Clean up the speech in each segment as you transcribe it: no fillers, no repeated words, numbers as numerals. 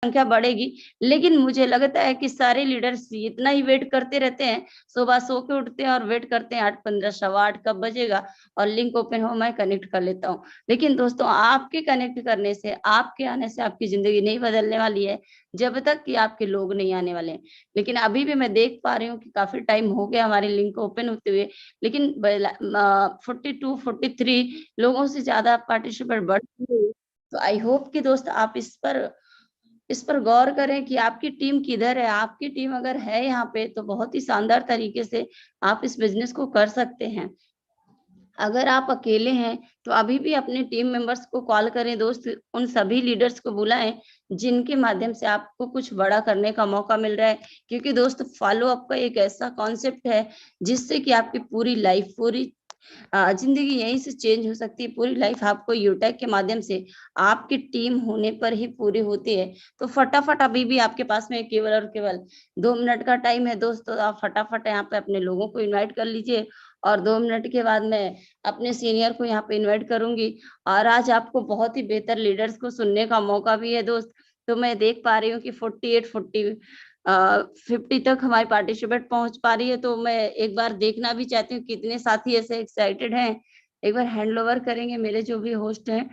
संख्या बढ़ेगी। लेकिन मुझे लगता है कि सारे लीडर्स इतना ही वेट करते रहते हैं, सुबह सो के उठते हैं और वेट करते हैं 8:15 8:15 कब बजेगा और लिंक ओपन हो, मैं कनेक्ट कर लेता हूँ। लेकिन दोस्तों, आपके कनेक्ट करने से, आपके आने से आपकी जिंदगी नहीं बदलने वाली है जब तक कि आपके लोग नहीं आने वाले हैं। लेकिन अभी भी मैं देख पा रही हूँ कि काफी टाइम हो गया हमारी लिंक ओपन होते हुए, लेकिन 42 43 लोगों से ज्यादा पार्टिसिपेट बढ़ रही है। तो आई होप कि दोस्त आप इस पर गौर करें कि आपकी टीम किधर है। आपकी टीम अगर है यहाँ पे तो बहुत ही शानदार तरीके से आप इस बिजनेस को कर सकते हैं। अगर आप अकेले हैं तो अभी भी अपने टीम मेंबर्स को कॉल करें दोस्त, उन सभी लीडर्स को बुलाएं जिनके माध्यम से आपको कुछ बड़ा करने का मौका मिल रहा है। क्योंकि दोस्त, फॉलो अप का एक ऐसा कॉन्सेप्ट है जिससे कि आपकी पूरी लाइफ, पूरी जिंदगी यहीं से चेंज हो सकती है। पूरी लाइफ आपको यूटेक के माध्यम से आपकी टीम होने पर ही पूरी होती है। तो फटाफट, अभी भी आपके पास में केवल और केवल 2 मिनट का टाइम है दोस्तों, आप फटाफट यहाँ पे अपने लोगों को इनवाइट कर लीजिए और 2 मिनट के बाद मैं अपने सीनियर को यहाँ पे इनवाइट करूंगी। और आज आपको बहुत ही बेहतर लीडर्स को सुनने का मौका भी है दोस्त। तो मैं देख पा रही हूँ कि 50 तक हमारी पार्टिसिपेट पहुंच पा रही है। तो मैं एक बार देखना भी चाहती हूँ कितने साथी ऐसे एक्साइटेड हैं। एक बार हैंड ओवर करेंगे मेरे जो भी होस्ट हैं।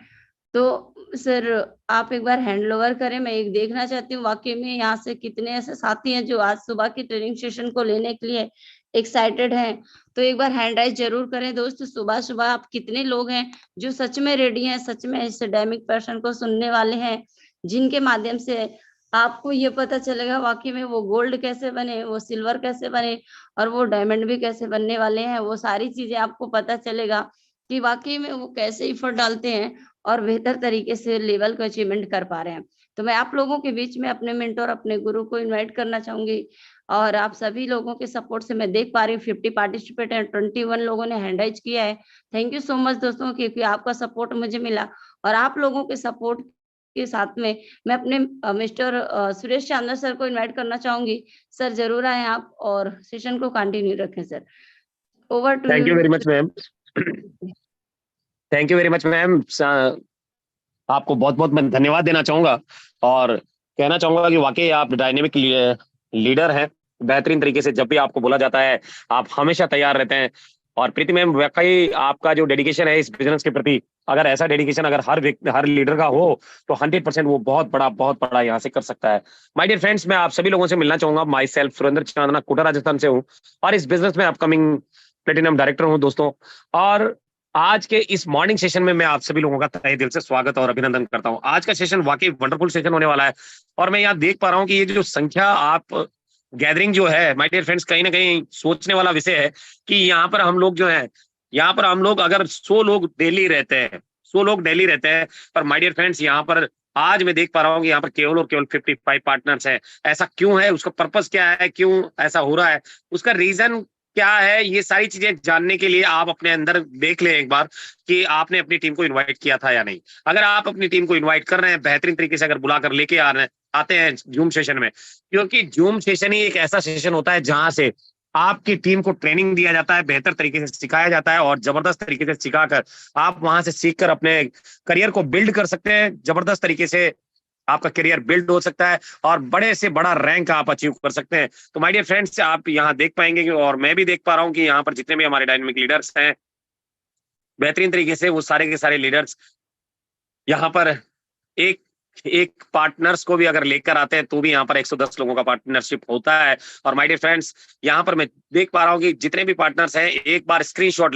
तो सर, आप एक बार हैंड ओवर करें, मैं एक देखना चाहती हूँ वाकई में यहाँ से कितने ऐसे साथी हैं जो आज सुबह की ट्रेनिंग सेशन को लेने के लिए एक्साइटेड हैं। तो एक बार हैंड राइज जरूर करें दोस्त। सुबह सुबह आप कितने लोग हैं जो सच में रेडी हैं, सच में इस डायमिक पर्सन को सुनने वाले हैं, जिनके माध्यम से आपको ये पता चलेगा वाकई में वो गोल्ड कैसे बने, वो सिल्वर कैसे बने और वो डायमंड भी कैसे बनने वाले हैं। वो सारी चीजें आपको पता चलेगा कि वाकई में वो कैसे एफर्ट डालते हैं और बेहतर तरीके से लेवल को अचीवमेंट कर पा रहे हैं। तो मैं आप लोगों के बीच में अपने मेंटर, अपने गुरु को इनवाइट करना चाहूंगी। और आप सभी लोगों के सपोर्ट से मैं देख पा रही हूँ 50 पार्टिसिपेट हैं, 21 लोगों ने हैंड राइज किया है। थैंक यू सो मच दोस्तों, क्योंकि आपका सपोर्ट मुझे मिला। और आप लोगों के सपोर्ट के साथ में मैं अपने मिस्टर सुरेश चांदर सर को इनवाइट करना चाहूंगी। सर जरूर आए आप और सेशन को कंटिन्यू रखें। Sir, over to thank you. You very much ma'am. Thank you very much ma'am. आपको बहुत बहुत मैं धन्यवाद देना चाहूंगा और कहना चाहूंगा कि वाकई आप डायनेमिक लीडर हैं। बेहतरीन तरीके से जब भी आपको बोला जाता है आप हमेशा तैयार रहते हैं। और प्रीति मैम, वाकई आपका जो डेडिकेशन है इस बिजनेस के प्रति, अगर ऐसा डेडिकेशन अगर हर लीडर का हो तो 100% वो बहुत बड़ा यहाँ से कर सकता है। माय डियर फ्रेंड्स, मैं आप सभी लोगों से मिलना चाहूंगा। माई सेल्फ सुरेंद्र चांदना, कोटा राजस्थान से हूँ और इस बिजनेस में अपकमिंग प्लेटिनम डायरेक्टर हूँ दोस्तों। और आज के इस मॉर्निंग सेशन में मैं आप सभी लोगों का तहे दिल से स्वागत और अभिनंदन करता हूं। आज का सेशन वाकई वंडरफुल सेशन होने वाला है और मैं यहाँ देख पा रहा हूँ कि ये जो संख्या आप गैदरिंग जो है माय डियर फ्रेंड्स, कहीं ना कहीं सोचने वाला विषय है कि यहाँ पर हम लोग जो है, यहाँ पर हम लोग अगर 100 लोग डेली रहते हैं, 100 लोग डेली रहते हैं, पर माय डियर फ्रेंड्स यहाँ पर आज मैं देख पा रहा हूँ कि यहाँ पर केवल और केवल 55 पार्टनर्स हैं। ऐसा क्यों है, उसका पर्पस क्या है, क्यों ऐसा हो रहा है, उसका रीजन क्या है, ये सारी चीजें जानने के लिए आप अपने अंदर देख लें एक बार कि आपने अपनी टीम को इनवाइट किया था या नहीं। अगर आप अपनी टीम को इनवाइट कर रहे हैं बेहतरीन तरीके से, अगर बुलाकर लेके आ रहे हैं, आते हैं जूम सेशन में, क्योंकि जूम सेशन ही एक ऐसा सेशन होता है जहां से आपकी टीम को ट्रेनिंग दिया जाता है, बेहतर तरीके से सिखाया जाता है और जबरदस्त तरीके से सिखाकर आप वहां से सीखकर अपने करियर को बिल्ड कर सकते हैं। जबरदस्त तरीके से आपका करियर बिल्ड हो सकता है और बड़े से बड़ा रैंक आप अचीव कर सकते हैं। तो माय डियर फ्रेंड्स, आप यहाँ देख पाएंगे कि, और मैं भी देख पा रहा हूँ कि यहाँ पर जितने भी हमारे डायनामिक लीडर्स हैं, बेहतरीन तरीके से वो सारे के सारे लीडर्स यहाँ पर एक एक पार्टनर्स को भी अगर लेकर आते हैं तो भी यहाँ पर 110 लोगों का पार्टनरशिप होता है। और माय डियर फ्रेंड्स, यहाँ पर मैं देख पा रहा हूँ कि जितने भी पार्टनर्स हैं एक बार स्क्रीनशॉट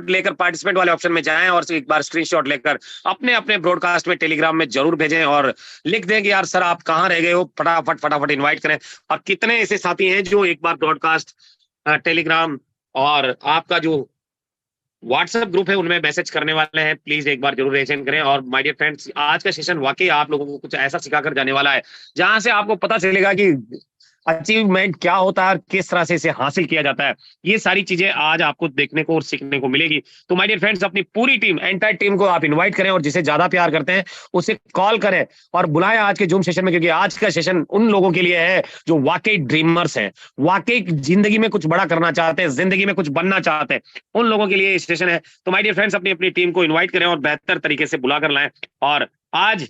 लेकर पार्टिसिपेंट वाले ऑप्शन में जाएं और एक बार स्क्रीनशॉट लेकर अपने अपने ब्रॉडकास्ट में टेलीग्राम में जरूर भेजें और लिख दें कि यार सर आप कहाँ रह गए हो, फटाफट इन्वाइट करें। और कितने ऐसे साथी हैं जो एक बार ब्रॉडकास्ट, टेलीग्राम और आपका जो व्हाट्सएप ग्रुप है उनमें मैसेज करने वाले हैं, प्लीज एक बार जरूर रेजिस्टर करें। और माय डियर फ्रेंड्स, आज का सेशन वाकई आप लोगों को कुछ ऐसा सिखाकर जाने वाला है जहां से आपको पता चलेगा कि अचीवमेंट क्या होता है और किस तरह से इसे हासिल किया जाता है। ये सारी चीजें आज आपको देखने को और सीखने को मिलेगी। तो माय डियर फ्रेंड्स, अपनी पूरी टीम, एंटायर टीम को आप इनवाइट करें और जिसे ज्यादा प्यार करते हैं उसे कॉल करें और बुलाएं आज के जूम सेशन में, क्योंकि आज का सेशन उन लोगों के लिए है जो वाकई ड्रीमर्स हैं, वाकई जिंदगी में कुछ बड़ा करना चाहते हैं, जिंदगी में कुछ बनना चाहते हैं, उन लोगों के लिए ये सेशन है। तो माय डियर फ्रेंड्स, अपनी अपनी टीम को इन्वाइट करें और बेहतर तरीके से बुला कर लाएं। और आज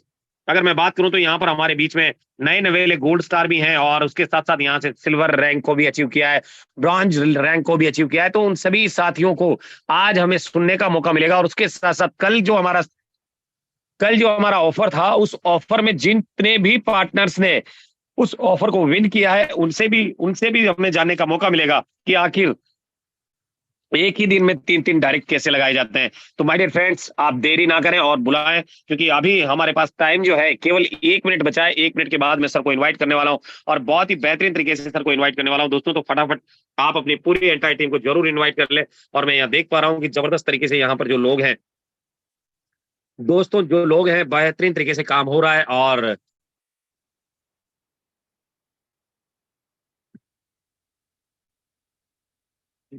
अगर मैं बात करूं तो यहाँ पर हमारे बीच में नए नवेले गोल्ड स्टार भी हैं, और उसके साथ साथ यहाँ से सिल्वर रैंक को भी अचीव किया है, ब्रॉन्ज रैंक को भी अचीव किया है। तो उन सभी साथियों को आज हमें सुनने का मौका मिलेगा, और उसके साथ साथ कल जो हमारा ऑफर था, उस ऑफर में जितने भी पार्टनर्स ने उस ऑफर को विन किया है, उनसे भी हमें जानने का मौका मिलेगा कि आखिर एक ही दिन में 3-3 डायरेक्ट कैसे लगाए जाते हैं। तो माय डियर फ्रेंड्स, आप देरी ना करें और बुलाएं, क्योंकि अभी हमारे पास टाइम जो है केवल 1 मिनट बचा है। 1 मिनट के बाद मैं सर को इनवाइट करने वाला हूं, और बहुत ही बेहतरीन तरीके से सर को इनवाइट करने वाला हूं दोस्तों। तो फटाफट आप अपनी पूरी एंटायर टीम को जरूर इन्वाइट कर ले। और मैं यहाँ देख पा रहा हूँ कि जबरदस्त तरीके से यहाँ पर जो लोग हैं दोस्तों, जो लोग हैं बेहतरीन तरीके से काम हो रहा है। और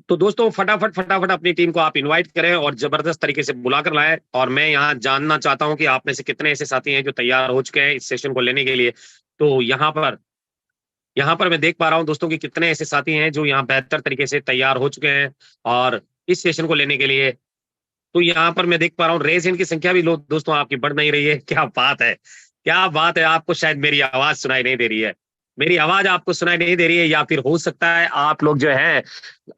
तो दोस्तों फटाफट फटाफट अपनी टीम को आप इनवाइट करें और जबरदस्त तरीके से बुलाकर लाएं। और मैं यहाँ जानना चाहता हूं कि आप में से कितने ऐसे साथी हैं जो तैयार हो चुके हैं इस सेशन को लेने के लिए। तो यहाँ पर मैं देख पा रहा हूं दोस्तों कि कितने ऐसे साथी हैं जो यहाँ बेहतर तरीके से तैयार हो चुके हैं और इस सेशन को लेने के लिए। तो यहाँ पर मैं देख पा रहा हूँ रेज हैंड की संख्या भी दोस्तों आपकी बढ़ नहीं रही है। क्या बात है, क्या बात है। आपको शायद मेरी आवाज सुनाई नहीं दे रही है, मेरी आवाज आपको सुनाई नहीं दे रही है, या फिर हो सकता है आप लोग जो है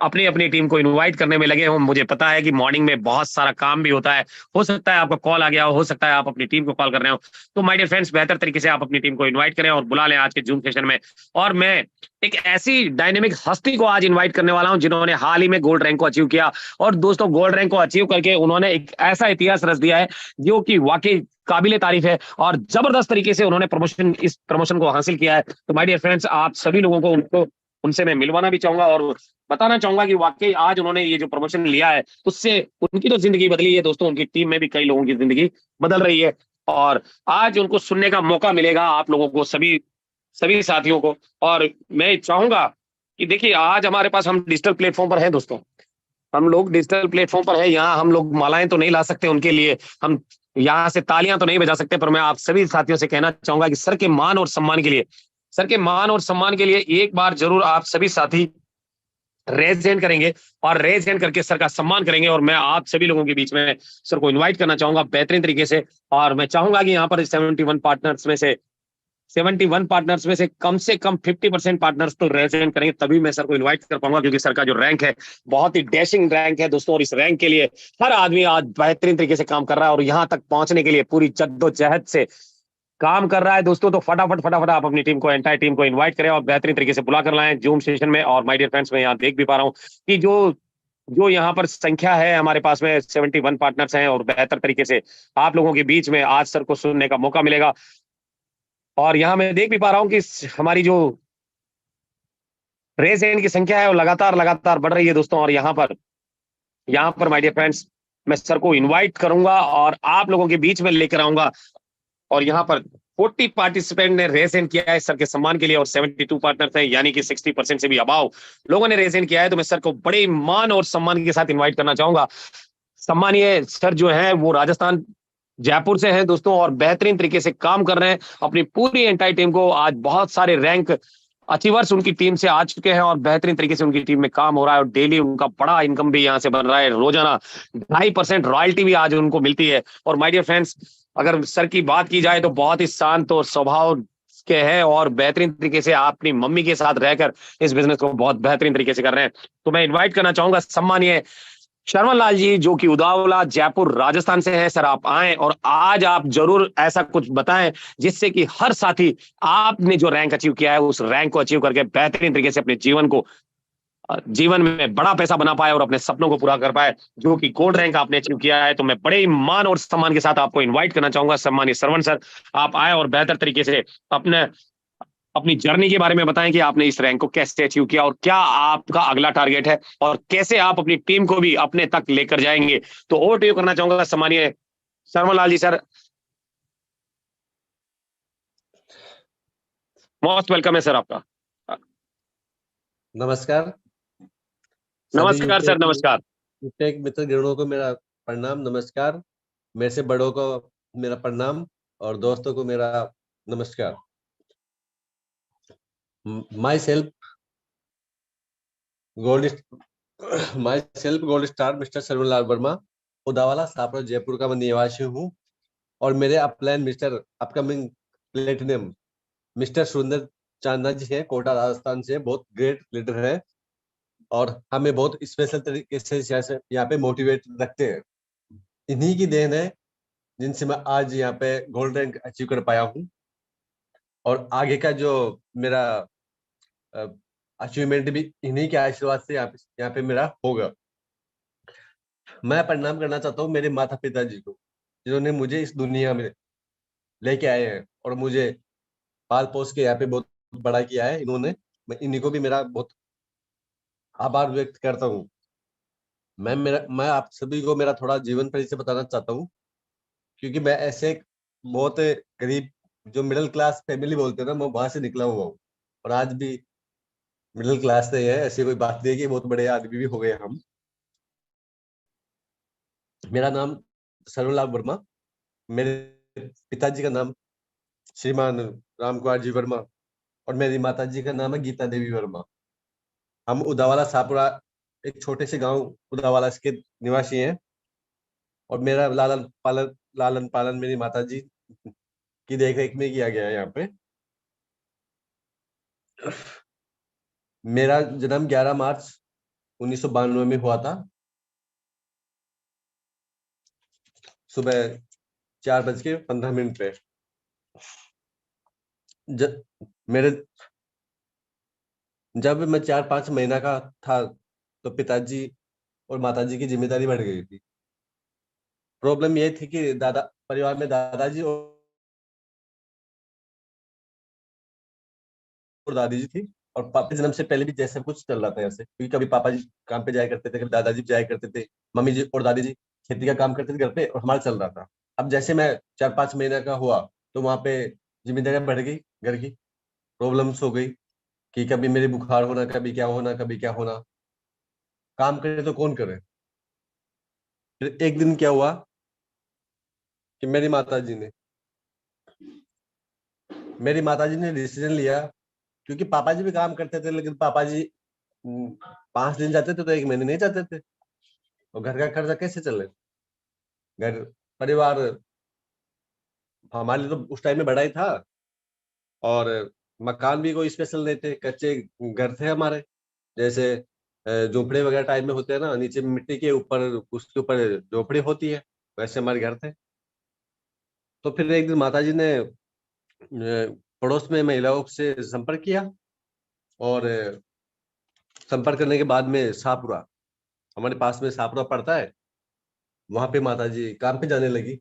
अपनी अपनी टीम को इनवाइट करने में लगे हो। मुझे पता है कि मॉर्निंग में बहुत सारा काम भी होता है, हो सकता है आपका कॉल आ गया हो सकता है आप अपनी टीम को कॉल कर रहे हो। तो माय डियर फ्रेंड्स, बेहतर तरीके से आप अपनी टीम को इनवाइट करें और बुला लें आज के जूम सेशन में। और मैं एक ऐसी डायनेमिक हस्ती को आज इनवाइट करने वाला हूं जिन्होंने हाल ही में गोल्ड रैंक को अचीव किया। और दोस्तों गोल्ड रैंक को अचीव करके उन्होंने एक ऐसा इतिहास रच दिया है जो कि वाकई काबिले तारीफ है, और जबरदस्त तरीके से उन्होंने इस प्रमोशन को हासिल किया है। तो माय डियर फ्रेंड्स, आप सभी लोगों को उनसे मैं मिलवाना भी चाहूंगा और बताना चाहूंगा कि वाकई आज उन्होंने ये जो प्रमोशन लिया है उससे उनकी तो जिंदगी बदली है दोस्तों, उनकी टीम में भी कई लोगों की जिंदगी बदल रही है। और आज उनको सुनने का मौका मिलेगा आप लोगों को, सभी सभी साथियों को। और मैं चाहूंगा कि देखिए आज हमारे पास, हम डिजिटल प्लेटफॉर्म पर हैं दोस्तों, हम लोग डिजिटल प्लेटफॉर्म पर है। यहाँ हम लोग मालाएं तो नहीं ला सकते उनके लिए, हम यहाँ से तालियां तो नहीं बजा सकते, पर मैं आप सभी साथियों से कहना चाहूंगा कि सर के मान और सम्मान के लिए एक बार जरूर आप सभी साथी रेज हैंड करेंगे, और रेज हैंड करके सर का सम्मान करेंगे। और मैं आप सभी लोगों के बीच में सर को इनवाइट करना चाहूंगा बेहतरीन तरीके से। और मैं चाहूंगा कि यहाँ पर 71 पार्टनर्स में से कम 50% पार्टनर्स तो रेजिडेंट करेंगे, तभी मैं सर को इनवाइट कर पाऊंगा। क्योंकि सर का जो रैंक है बहुत ही डैशिंग रैंक है दोस्तों, और इस रैंक के लिए हर आदमी आज बेहतरीन तरीके से काम कर रहा है और यहाँ तक पहुंचने के लिए पूरी जद्दोजहद से काम कर रहा है दोस्तों। तो फटाफट फटाफट आप अपनी टीम को, एंटायर टीम को इन्वाइट करें और बेहतरीन तरीके से बुला कर लाएं जूम सेशन में। और माय डियर फ्रेंड्स, मैं यहाँ देख भी पा रहा हूँ कि जो जो यहाँ पर संख्या है हमारे पास में 71 पार्टनर्स हैं, और बेहतर तरीके से आप लोगों के बीच में आज सर को सुनने का मौका मिलेगा। और यहाँ मैं देख भी पा रहा हूँ कि हमारी जो रेज हैंड की संख्या है वो लगातार लगातार बढ़ रही है दोस्तों। और यहाँ पर माय डियर फ्रेंड्स, मैं सर को इनवाइट करूंगा और आप लोगों के बीच में लेकर आऊंगा। और यहाँ पर 40 पार्टिसिपेंट ने रेज हैंड किया है सर के सम्मान के लिए, और 72 पार्टनर्स हैं, यानी कि 60% से भी अबाव लोगों ने रेज हैंड किया है। तो मैं सर को बड़े मान और सम्मान के साथ इन्वाइट करना चाहूंगा। सम्मानीय सर जो है वो राजस्थान जयपुर से हैं दोस्तों, और बेहतरीन तरीके से काम कर रहे हैं अपनी पूरी एंटायर टीम को। आज बहुत सारे रैंक अचीवर्स उनकी टीम से आ चुके हैं और बेहतरीन तरीके से उनकी टीम में काम हो रहा है, और डेली उनका बड़ा इनकम भी यहाँ से बन रहा है। रोजाना 2.5% रॉयल्टी भी आज उनको मिलती है। और माय डियर फ्रेंड्स, अगर सर की बात की जाए तो बहुत ही शांत और स्वभाव के हैं, और बेहतरीन तरीके से अपनी मम्मी के साथ रहकर इस बिजनेस को बहुत बेहतरीन तरीके से कर रहे हैं। तो मैं इन्वाइट करना चाहूंगा सम्मानीय शर्मा लाल जी, जो कि उदावला जयपुर राजस्थान से हैं। सर आप आए और आज आप जरूर ऐसा कुछ बताएं जिससे कि हर साथी आपने जो रैंक अचीव किया है उस रैंक को अचीव करके बेहतरीन तरीके से अपने जीवन में बड़ा पैसा बना पाए और अपने सपनों को पूरा कर पाए, जो कि गोल्ड रैंक आपने अचीव किया है। तो मैं बड़े मान और सम्मान के साथ आपको इन्वाइट करना चाहूंगा सम्मानित श्रवण सर, आप आए और बेहतर तरीके से अपनी जर्नी के बारे में बताएं कि आपने इस रैंक को कैसे अचीव किया और क्या आपका अगला टारगेट है और कैसे आप अपनी टीम को भी अपने तक लेकर जाएंगे। तो ओवर टू यू करना चाहूंगा सम्मानीय शर्मालाल जी सर, मोस्ट वेलकम है सर आपका। नमस्कार नमस्कार सर, नमस्कार। टेक मित्र गणों को मेरा प्रणाम, नमस्कार। मेरे से बड़ों को मेरा प्रणाम और दोस्तों को मेरा नमस्कार। Myself gold star mister Sarvanlal Verma, Udawala Sapada Jaipur का मैं निवासी हूँ। और मेरे upline mister upcoming platinum mister Sundar Chanda जी है, कोटा राजस्थान से, बहुत ग्रेट लीडर है और हमें बहुत स्पेशल तरीके से यहाँ पे मोटिवेट रखते हैं। इन्हीं की देन है जिनसे मैं आज यहाँ पे गोल्ड रैंक अचीव कर पाया हूँ और आगे का जो मेरा अचीवमेंट भी इन्हीं के आशीर्वाद से यहाँ पे मेरा होगा। मैं प्रणाम करना चाहता हूँ मेरे माता पिता जी को, जिन्होंने मुझे इस दुनिया में लेके आए हैं और मुझे पाल पोस के यहाँ पे बहुत बड़ा किया है इन्होंने। मैं इन्हीं को भी मेरा बहुत आभार व्यक्त करता हूँ। मैं आप सभी को मेरा थोड़ा जीवन परिचय बताना चाहता हूँ, क्योंकि मैं ऐसे एक बहुत गरीब, जो मिडिल क्लास फैमिली बोलते हैं ना, मैं वहां से निकला हुआ हूँ और आज भी मिडिल क्लास से है। ऐसी कोई बात नहीं है कि बहुत बड़े आदमी भी हो गए हम। मेरा नाम सर्वलाभ वर्मा, मेरे पिताजी का नाम श्रीमान राम कुमार जी वर्मा और मेरी माता जी का नाम है गीता देवी वर्मा। हम उदावाला सापुरा, एक छोटे से गांव उदावाला के निवासी हैं और मेरा लालन पालन मेरी माता जी की देखरेख में किया गया है यहाँ पे। मेरा जन्म 11 मार्च 1992 में हुआ था, सुबह 4:15 पे। मेरे जब मैं 4-5 महीना का था तो पिताजी और माताजी की जिम्मेदारी बढ़ गई थी। प्रॉब्लम ये थी कि दादा परिवार में दादाजी और दादी जी थी और पापा के जन्म से पहले भी जैसा कुछ चल रहा था ऐसे, क्योंकि कभी पापा जी काम पे जाया करते थे, कभी दादाजी जाया करते थे, मम्मी जी और दादी जी खेती का काम करते थे घर पे और हमारा चल रहा था। अब जैसे मैं 4-5 महीना का हुआ तो वहां पे जिम्मेदारियां बढ़ गई, घर की प्रॉब्लम्स हो गई कि कभी मेरे बुखार होना, कभी क्या होना, कभी क्या होना, काम करे तो कौन करे। फिर एक दिन क्या हुआ कि मेरी माता जी ने डिसीजन लिया, क्योंकि पापा जी भी काम करते थे लेकिन पापा जी 5 दिन जाते थे तो 1 महीने नहीं जाते थे, और घर का खर्चा कैसे चले। घर परिवार हमारे लिए तो उस टाइम में बड़ा ही था और मकान भी कोई स्पेशल नहीं थे, कच्चे घर थे हमारे, जैसे झोपड़े वगैरह टाइप में होते हैं ना, नीचे मिट्टी के ऊपर, उसके ऊपर झोपड़ी होती है, वैसे हमारे घर थे। तो फिर एक दिन माता जी ने पड़ोस में महिलाओं से संपर्क किया और संपर्क करने के बाद में शाहपुरा, हमारे पास में शाहपुरा पड़ता है, वहां पे माता जी काम पे जाने लगी।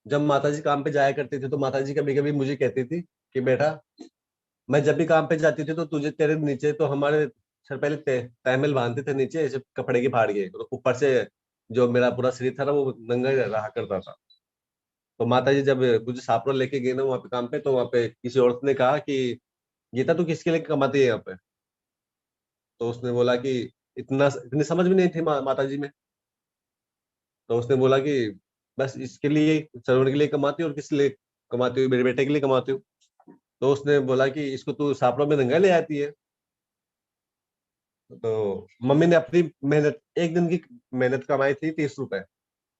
जब माता जी काम पे जाया करती थी तो माता जी कभी कभी मुझे कहती थी कि बेटा, मैं जब भी काम पे जाती थी तो तुझे, तेरे नीचे तो हमारे सर पहले तहमल बांधते थे नीचे ऐसे कपड़े के फाड़ के, और ऊपर से जो मेरा पूरा शरीर था ना वो नंगा ही रहा करता था। तो माता जी जब मुझे सापरा लेके गए ना वहाँ पे काम पे, तो वहाँ पे किसी औरत ने कहा कि गीता तू किसके लिए कमाती है यहाँ पे। तो उसने बोला कि इतनी समझ भी नहीं थी माता जी में। तो उसने बोला कि बस इसके लिए, सरवण के लिए कमाती हूँ, और किस लिए कमाती हूँ, मेरे बेटे के लिए कमाती हूँ। तो उसने बोला कि इसको तू सापड़ा में नंगा ले आती है। तो मम्मी ने अपनी मेहनत, एक दिन की मेहनत कमाई थी 30 रुपए,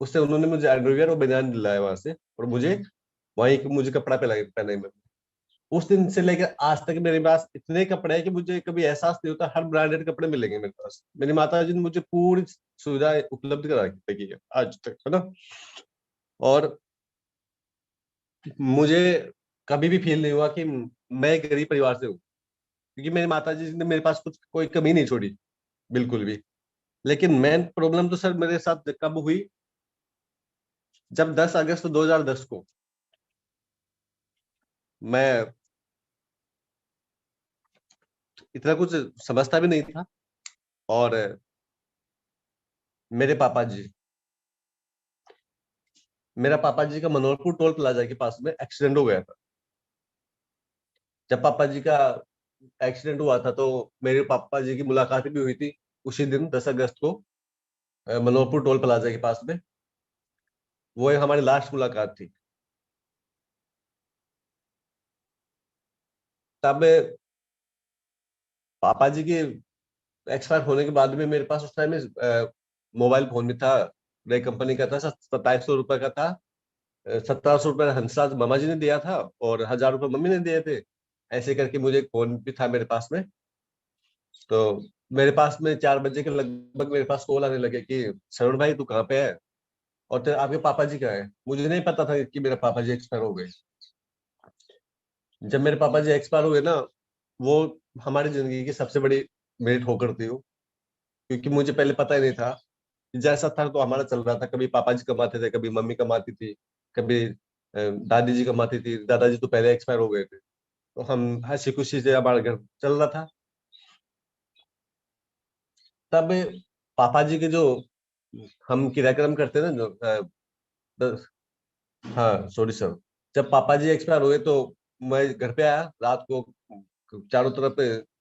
उससे उन्होंने मुझे अंडरवियर और बनियान दिलाया वहां से, और मुझे कपड़ा पहनाई में। उस दिन से लेकर आज तक मेरे पास इतने कपड़े हैं कि मुझे कभी एहसास नहीं होता, हर ब्रांडेड कपड़े मिलेंगे मेरे पास। मेरी माता जी ने मुझे पूरी सुविधा उपलब्ध करा की है आज तक, है ना। और मुझे कभी भी फील नहीं हुआ कि मैं एक गरीब परिवार से हूँ, क्योंकि मेरी माता जी ने मेरे पास कुछ कोई कमी नहीं छोड़ी, बिल्कुल भी। लेकिन मेन प्रॉब्लम तो सर मेरे साथ कब हुई, जब 10 अगस्त 2010 को मैं इतना कुछ समझता भी नहीं था, और मेरे पापा जी मेरा पापा जी का मनोहरपुर टोल प्लाजा के पास में एक्सीडेंट हो गया था। जब पापा जी का एक्सीडेंट हुआ था तो मेरे पापा जी की मुलाकात भी हुई थी उसी दिन 10 अगस्त को, मनोहरपुर टोल प्लाजा के पास में। वो हमारी लास्ट मुलाकात थी। तब पापा जी के एक्सपायर होने के बाद में मेरे पास उस टाइम में मोबाइल फोन भी था, नई कंपनी का था, 2700 रुपए का था। 1700 रुपए हंसराज मामा जी ने दिया था और 1000 रुपए मम्मी ने दिए थे। ऐसे करके मुझे एक फोन भी था मेरे पास में। तो मेरे पास में 4 बजे के लगभग मेरे पास कॉल आने लगे कि श्रवण भाई तू कहाँ पे है और तेरे आपके पापा जी कहाँ है। मुझे नहीं पता था कि मेरे पापा जी एक्सपायर हो गए। जब मेरे पापा जी एक्सपायर हुए ना, वो हमारी जिंदगी की सबसे बड़ी मेरी ठोकर थी वो। क्योंकि मुझे पहले पता ही नहीं था। जैसा था तो हमारा चल रहा था, कभी पापा जी कमाते थे, कभी मम्मी कमाती थी, कभी दादी जी कमाती थी। दादाजी तो पहले एक्सपायर हो गए थे। तो हम हंसी खुशी से हमारा घर चल रहा था। तब पापा जी के जो हम क्रियाक्रम करते हैं ना, जो द- हाँ सॉरी सर, जब पापा जी एक्सपायर हुए तो मैं घर पे आया रात को। चारों तरफ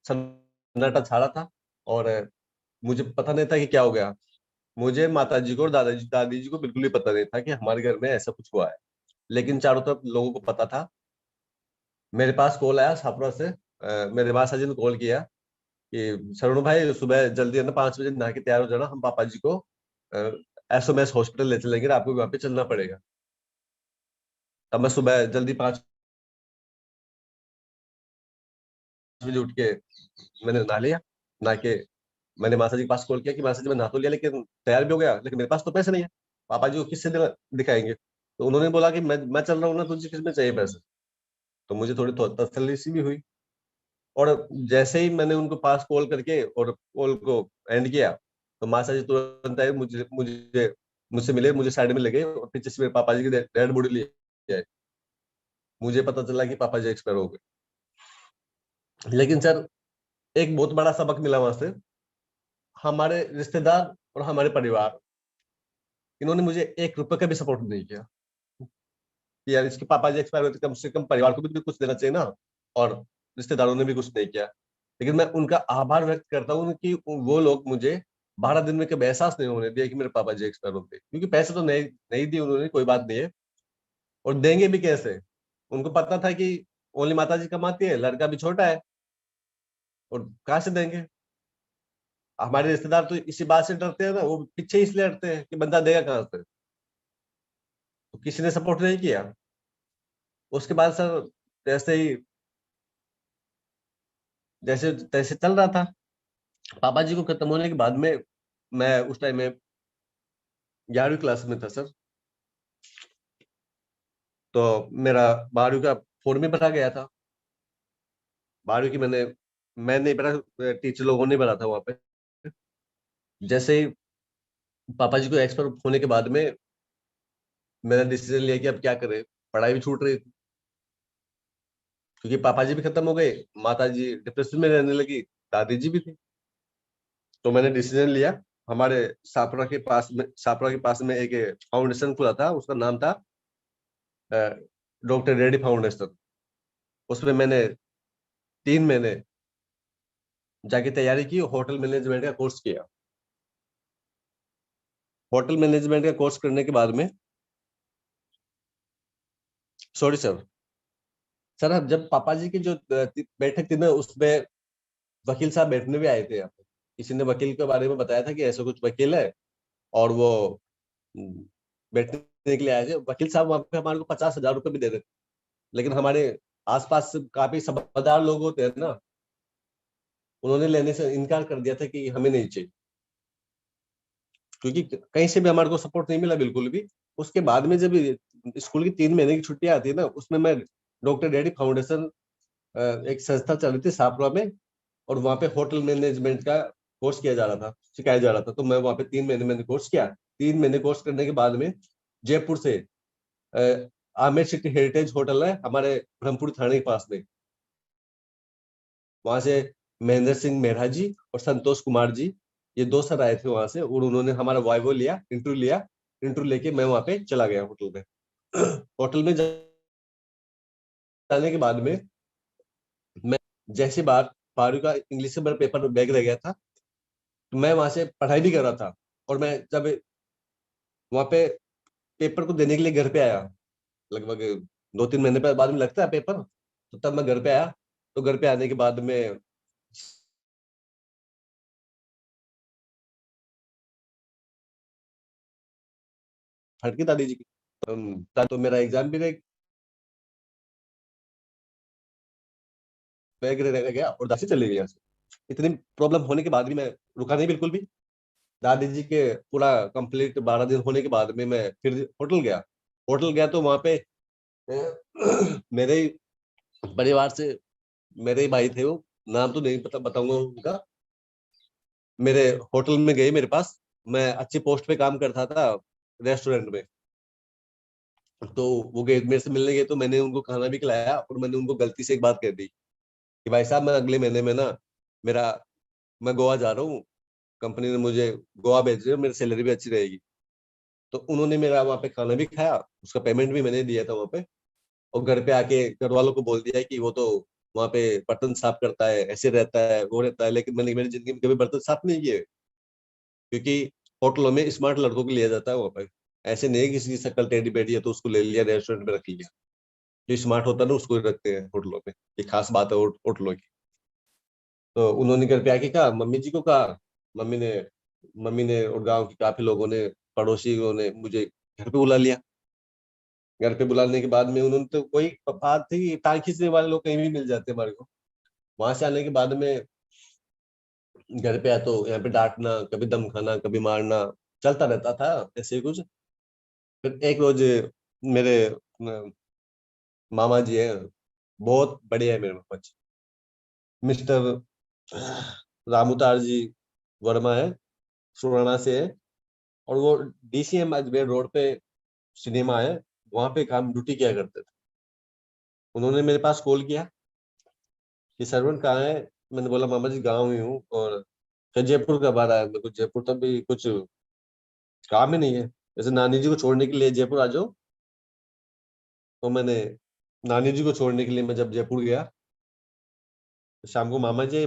सन्नाटा छा रहा था और मुझे पता नहीं था कि क्या हो गया। मुझे माता जी को और दादी जी को बिल्कुल भी पता नहीं था कि हमारे घर में ऐसा कुछ हुआ है। लेकिन चारों तरफ लोगों को पता था। मेरे पास कॉल आया छापरा से। मेरे मासा जी ने कॉल किया कि शरणु भाई सुबह जल्दी है ना 5 बजे नहा के तैयार हो जाना, हम पापा जी को एसओएस हॉस्पिटल ले चलेंगे, आपको वहां पे चलना पड़ेगा। तब मैं सुबह जल्दी 5 बजे उठ के मैंने नहा लिया। नहा के मैंने मासा जी के पास कॉल किया कि मासा जी मैं नहा तो लिया लेकिन तैयार भी हो गया, लेकिन मेरे पास तो पैसे नहीं है। पापा जी को किससे दिखाएंगे। तो उन्होंने बोला कि मैं चल रहा हूँ ना, तुझे किसमें चाहिए पैसे। तो मुझे थोड़ी तसल्ली सी भी हुई। और जैसे ही मैंने उनको पास कॉल करके और कॉल को एंड किया, तो मासा जी तुरंत आए, मुझे मुझे मुझसे मिले, मुझे साइड में लगे और पीछे से मेरे पापा जी की डेड बॉडी लिए आए। मुझे पता चला कि पापा जी एक्सपायर हो गए। लेकिन सर एक बहुत बड़ा सबक मिला वहां से। हमारे रिश्तेदार और हमारे परिवार, इन्होंने मुझे 1 रुपए का भी सपोर्ट नहीं किया कि यार इसके पापा जी एक्सपायर हुए थे, कम से कम परिवार को भी कुछ देना चाहिए ना। और रिश्तेदारों ने भी कुछ नहीं किया। लेकिन मैं उनका आभार व्यक्त करता हूँ कि वो लोग मुझे 12 दिन में कभी एहसास नहीं होने दिया कि मेरे पापा जी एक्सपायर हो गए। क्योंकि पैसे तो नहीं नहीं दिए उन्होंने, कोई बात नहीं है। और देंगे भी कैसे। उनको पता था कि ओनली माता जी कमाती है, लड़का भी छोटा है, और कहाँ से देंगे। हमारे रिश्तेदार तो इसी बात से डरते हैं ना, वो पीछे इसलिए हटते हैं कि बंदा देगा कहाँ से। तो किसी ने सपोर्ट नहीं किया। उसके बाद सर जैसे ही जैसे तैसे चल रहा था। पापा जी को खत्म होने के बाद में मैं उस टाइम में 11वीं क्लास में था सर। तो मेरा 12वीं का फॉर्म भी भरा गया था। 12वीं की मैं नहीं भरा, टीचर लोगों ने भरा था वहां पे। जैसे ही पापा जी को एक्सपायर होने के बाद में मैंने डिसीजन लिया कि अब क्या करें। पढ़ाई भी छूट रही थी क्योंकि पापा जी भी खत्म हो गए, माता जी डिप्रेशन में रहने लगी, दादी जी भी थी। तो मैंने डिसीजन लिया। हमारे छापरा के पास में एक फाउंडेशन खुला था, उसका नाम था डॉक्टर रेड्डी फाउंडेशन। उसमें मैंने 3 महीने जाके तैयारी की, होटल मैनेजमेंट का कोर्स किया। होटल मैनेजमेंट का कोर्स करने के बाद में सॉरी सर, सर अब जब पापा जी की जो बैठक थी ना, उसमें वकील साहब बैठने भी आए थे यहाँ पे। किसी ने वकील के बारे में बताया था कि ऐसा कुछ वकील है और वो हम्म, बैठने के लिए आए थे। वकील साहब वहां पे हमारे को 50,000 रुपए भी दे रहे थे। लेकिन हमारे आसपास से काफी समझदार लोग होते हैं ना, उन्होंने लेने से इनकार कर दिया था कि हमें नहीं चाहिए। क्योंकि कहीं से भी हमारे को सपोर्ट नहीं मिला बिल्कुल भी। उसके बाद में जब स्कूल की 3 महीने की छुट्टियां आती है ना, उसमें मैं डॉक्टर रेड्डी फाउंडेशन एक संस्था चल रही थी सापरा में, और वहाँ पे होटल मैनेजमेंट का कोर्स किया जा रहा था, सिखाया जा रहा था। तो मैं वहाँ पे 3 महीने मैंने कोर्स किया। 3 महीने कोर्स करने के बाद में जयपुर से आमेर सिटी हेरिटेज होटल है हमारे ब्रह्मपुर थाने के पास में, वहां से महेंद्र सिंह मेहरा जी और संतोष कुमार जी, ये 2 सर आए थे वहां से, और उन्होंने हमारा वाइवो लिया, इंटरव्यू लिया। इंटरव्यू लेके मैं वहां पे चला गया होटल में। होटल में जाने के बाद में मैं जैसी बात 12वीं का इंग्लिश से मेरा पेपर बैग रह गया था, तो मैं वहां से पढ़ाई भी कर रहा था। और मैं जब वहां पे पेपर को देने के लिए घर पे आया, लगभग 2-3 महीने बाद में लगता है पेपर, तो तब मैं घर पे आया। तो घर पे आने के बाद में फट गई दादी जी की। तो मेरा एग्जाम भी रह गया और दादी चले गई यहाँ से। इतनी प्रॉब्लम होने के बाद भी मैं रुका नहीं बिल्कुल भी। दादी जी के पूरा कंप्लीट 12 दिन होने के बाद में मैं फिर होटल गया तो वहां पे मेरे ही परिवार से मेरे ही भाई थे, वो नाम तो नहीं पता बताऊंगा उनका, मेरे होटल में गए मेरे पास। मैं अच्छी पोस्ट पे काम करता था रेस्टोरेंट में। तो वो गए मेरे से मिलने गए, तो मैंने उनको खाना भी खिलाया और मैंने उनको गलती से एक बात कह दी कि भाई साहब मैं अगले महीने में ना मेरा मैं गोवा जा रहा हूँ, कंपनी ने मुझे गोवा भेज रही है, मेरी सैलरी भी अच्छी रहेगी। तो उन्होंने मेरा वहाँ पे खाना भी खाया, उसका पेमेंट भी मैंने दिया था वहाँ पे। और घर पे आके घर वालों को बोल दिया कि वो तो वहाँ पे बर्तन साफ करता है, ऐसे रहता है वो रहता है, लेकिन मैंने मेरी जिंदगी में कभी बर्तन साफ नहीं किए। क्योंकि होटलों में स्मार्ट लड़कों को लिया जाता है वहाँ पे। ऐसे नहीं है किसी की शक्ल टेढ़ी बेढ़ी है तो उसको ले लिया रेस्टोरेंट में रख लिया। जो स्मार्ट होता है ना उसको ही रखते हैं होटलों में, ये खास बात है होटलों की। तो उन्होंने घर पे आके कहा, मम्मी जी को कहा। मम्मी ने मम्मी ने और गांव के काफी लोगों ने, पड़ोसियों ने मुझे घर पे बुला लिया। घर पे बुलाने के बाद में उन्होंने तो कोई बात थी कि टांग खींचने वाले लोग कहीं भी मिल जाते हैं हमारे को। वहां से आने के बाद में घर पे आया तो यहाँ पे डांटना, कभी दम खाना, कभी मारना चलता रहता था, ऐसे ही कुछ। फिर एक रोज मेरे मामा जी हैं, बहुत बढ़िया है मेरे मामा जी, मिस्टर रामूतार जी वर्मा है, सुराना से है। और वो DCM अजमेर रोड पे सिनेमा है, वहां पे काम ड्यूटी किया करते थे। उन्होंने मेरे पास कॉल किया कि सरवण कहाँ है। मैंने बोला मामा जी गाँव ही हूँ। और क्या जयपुर कब आ रहा है? मेरे को जयपुर तब भी कुछ काम ही नहीं है, जैसे नानी जी को छोड़ने के लिए जयपुर आ जाओ। तो मैंने नानी जी को छोड़ने के लिए मैं जब जयपुर गया, तो शाम को मामा जी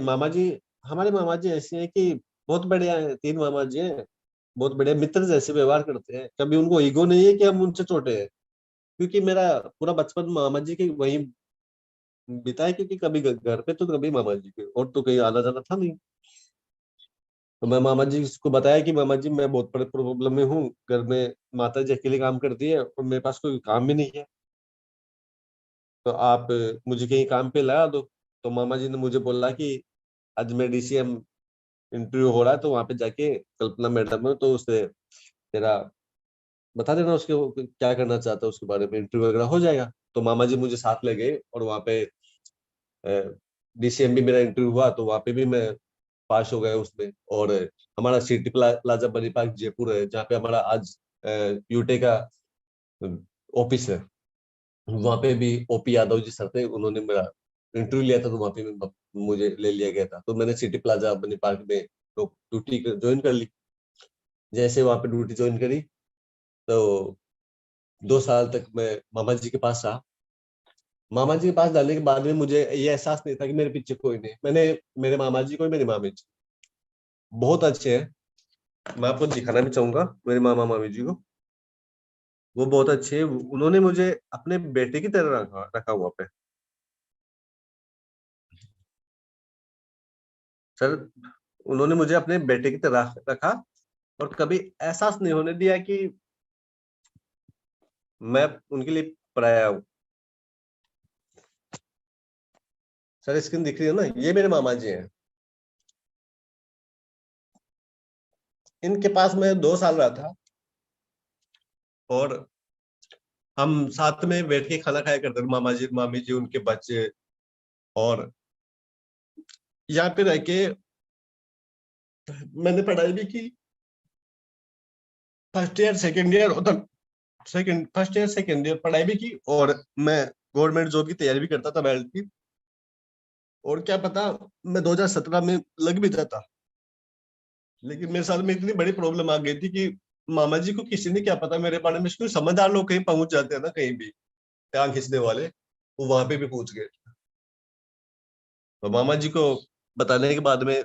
हमारे मामा जी ऐसे हैं कि बहुत बढ़िया है, 3 मामा जी हैं, बहुत बढ़िया मित्र जैसे व्यवहार करते हैं, कभी उनको ईगो नहीं है कि हम उनसे छोटे हैं। क्योंकि मेरा पूरा बचपन मामा जी के वहीं बीता है, क्योंकि कभी घर पे तो कभी मामा जी के, और तो कहीं आना जाना था नहीं। तो मैं मामा जी को बताया कि मामा जी मैं बहुत बड़े प्रॉब्लम में हूँ, घर में माता जी अकेले काम करती है और मेरे पास कोई काम भी नहीं है, तो आप मुझे कहीं काम पे लगा दो। तो मामा जी ने मुझे बोला कि आज मैं DCM इंटरव्यू हो रहा है, तो वहां पे जाके कल्पना मैडम है तो उससे तेरा बता देना, उसके वो क्या करना चाहता है उसके बारे में, इंटरव्यू वगैरह हो जाएगा। तो मामा जी मुझे साथ ले गए और वहाँ पे DCM भी मेरा इंटरव्यू हुआ, तो वहाँ पे भी मैं पास हो गया उसमें। और हमारा सिटी प्लाजा बनी पार्क जयपुर है, जहाँ पे हमारा आज यूटे का ऑफिस है, वहाँ पे भी OP यादव जी सर थे, उन्होंने मेरा इंटरव्यू लिया था, तो वहाँ पे मुझे ले लिया गया था। तो मैंने सिटी प्लाजा बनी पार्क में तो ड्यूटी ज्वाइन कर ली। जैसे वहाँ पे ड्यूटी ज्वाइन करी तो 2 साल तक मैं मामा जी के पास रहा। मामा जी के पास डालने के बाद में मुझे ये एहसास नहीं था कि मेरे पीछे कोई नहीं। मैंने मेरे मामा जी को, मेरी मामी जी बहुत अच्छे हैं, मैं आपको दिखाना भी चाहूंगा मेरे मामा मामी जी को। वो बहुत अच्छे हैं, उन्होंने मुझे अपने बेटे की तरह रखा रखा हुआ पे। सर, उन्होंने मुझे अपने बेटे की तरह रखा और कभी एहसास नहीं होने दिया कि मैं उनके लिए पराया हूँ। सर स्क्रीन दिख रही है ना, ये मेरे मामा जी हैं। इनके पास मैं 2 साल रहा था और हम साथ में बैठ के खाना खाया करते थे, मामा जी मामी जी उनके बच्चे। और यहाँ पे रह के मैंने पढ़ाई भी की, फर्स्ट ईयर सेकेंड ईयर तक, second first year second year पढ़ाई भी की। और मैं गवर्नमेंट जॉब की तैयारी भी करता था, बेल्ट की। और क्या पता मैं 2017 में लग भी जाता, लेकिन मेरे साथ में इतनी बड़ी प्रॉब्लम आ गई थी कि मामा जी को किसी ने क्या पता मेरे बारे में, कोई समझदार लोग कहीं पहुंच जाते हैं ना कहीं भी, टांग खींचने वाले, वो वहां पे भी पहुंच गए। तो मामा जी को बताने के बाद में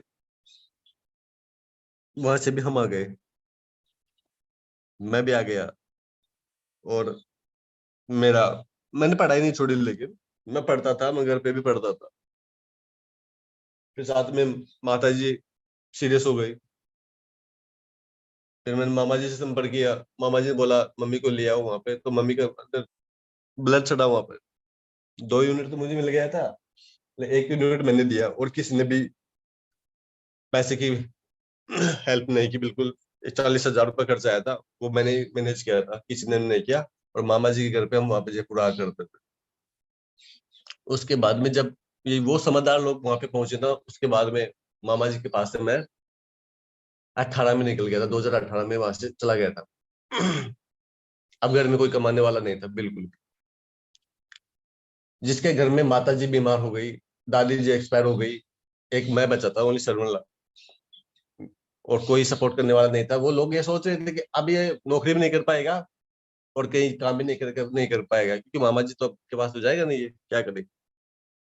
वहां से भी हम आ गए, मैं भी आ गया। और मेरा मैंने पढ़ाई नहीं छोड़ी, लेकिन मैं पढ़ता था, मैं घर पे भी पढ़ता था। फिर साथ में माता जी सीरियस हो गई, फिर मैंने मामा जी से संपर्क किया, मामा जी ने बोला मम्मी को ले आओ वहां पे, तो मम्मी का ब्लड चढ़ा वहां पे। 2 यूनिट तो मुझे मिल गया था, लेकिन 1 यूनिट मैंने दिया, और किसी ने भी पैसे की हेल्प नहीं की बिल्कुल। 40,000 रुपये खर्च आया था, वो मैंने मैनेज किया था, किसी ने नहीं किया। और मामा जी के घर पे हम वहां पे जयपुर आ करते थे। उसके बाद में जब ये वो समझदार लोग वहां पे पहुंचे ना, उसके बाद में मामा जी के पास से मैं 18 में निकल गया था, 2018 में वहां से चला गया था। अब घर में कोई कमाने वाला नहीं था बिल्कुल भी। जिसके घर में माता जी बीमार हो गई, दादी जी एक्सपायर हो गई, एक मैं बचा था ओनली सर्वन, और कोई सपोर्ट करने वाला नहीं था। वो लोग ये सोच रहे थे कि अब ये नौकरी भी नहीं कर पाएगा और कहीं काम भी नहीं कर पाएगा, क्योंकि मामा जी तो के पास तो जाएगा नहीं, ये क्या करे।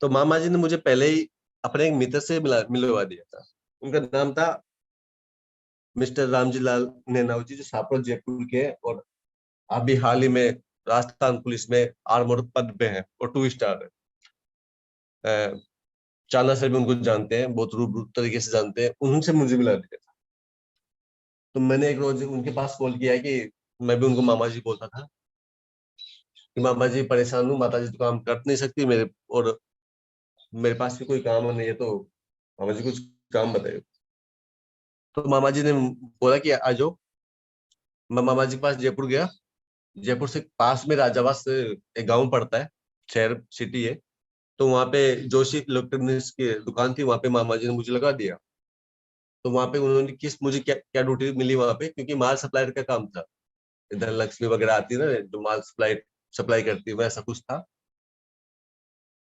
तो मामा जी ने मुझे पहले ही अपने एक मित्र से मिलवा दिया था। उनका नाम था मिस्टर रामजी लाल नेनावजी, जो सापड़ जयपुर के हैं, और अभी हाल ही में राजस्थान पुलिस में आर्मर पद पे हैं और 2 स्टार है। चांदा सर भी उनको जानते हैं, बहुत रूबरू तरीके से जानते हैं, उनसे मुझे मिला दिया था। तो मैंने एक रोज उनके पास कॉल किया कि मैं भी उनको मामा जी बोलता था कि मामा जी परेशान हूँ, माता जी तो काम कर नहीं सकती मेरे, और मेरे पास भी कोई काम नहीं है, तो मामा जी कुछ काम बताइए। तो मामा जी ने बोला कि आ जाओ। मैं मामा जी के पास जयपुर गया। जयपुर से पास में राजावास एक गांव पड़ता है, शहर सिटी है। तो वहां पे जोशी इलेक्ट्रॉनिक्स की दुकान थी, वहां पे मामा जी ने मुझे लगा दिया। तो वहां पे उन्होंने मुझे क्या क्या ड्यूटी मिली वहां पे, क्योंकि माल सप्लायर का काम था। इधर लक्ष्मी वगैरह आती है ना, जो माल सप्लाई सप्लाई करती है, वैसा कुछ था।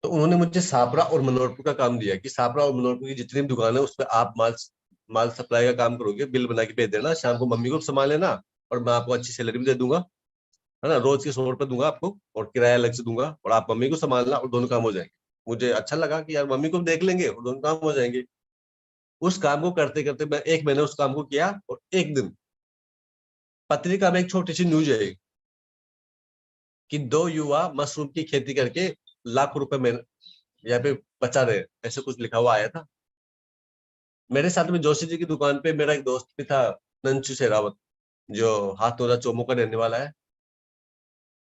तो उन्होंने मुझे सापरा और मनोहरपुर का काम दिया कि सापरा और मनोहरपुर की जितनी भी दुकान है उसमें आप माल माल सप्लाई का काम करोगे, बिल बना के भेज देना, शाम को मम्मी को संभाल लेना, और मैं आपको अच्छी सैलरी भी दे दूंगा, है ना, रोज के 100 रुपये दूंगा आपको, और किराया अलग से दूंगा, और आप मम्मी को संभालना, और दोनों काम हो जाएंगे। मुझे अच्छा लगा कि यार मम्मी को भी देख लेंगे और दोनों काम हो जाएंगे। उस काम को करते करते मैं 1 महीने उस काम को किया, और एक दिन पत्रिका में एक छोटी सी न्यूज आई कि 2 युवा मशरूम की खेती करके लाखों रुपए में यहाँ पे बचा रहे, ऐसे कुछ लिखा हुआ आया था। मेरे साथ में जोशी जी की दुकान पे मेरा एक दोस्त भी था, नंचू शेरावत, जो हाथोरा चोमू का रहने वाला है।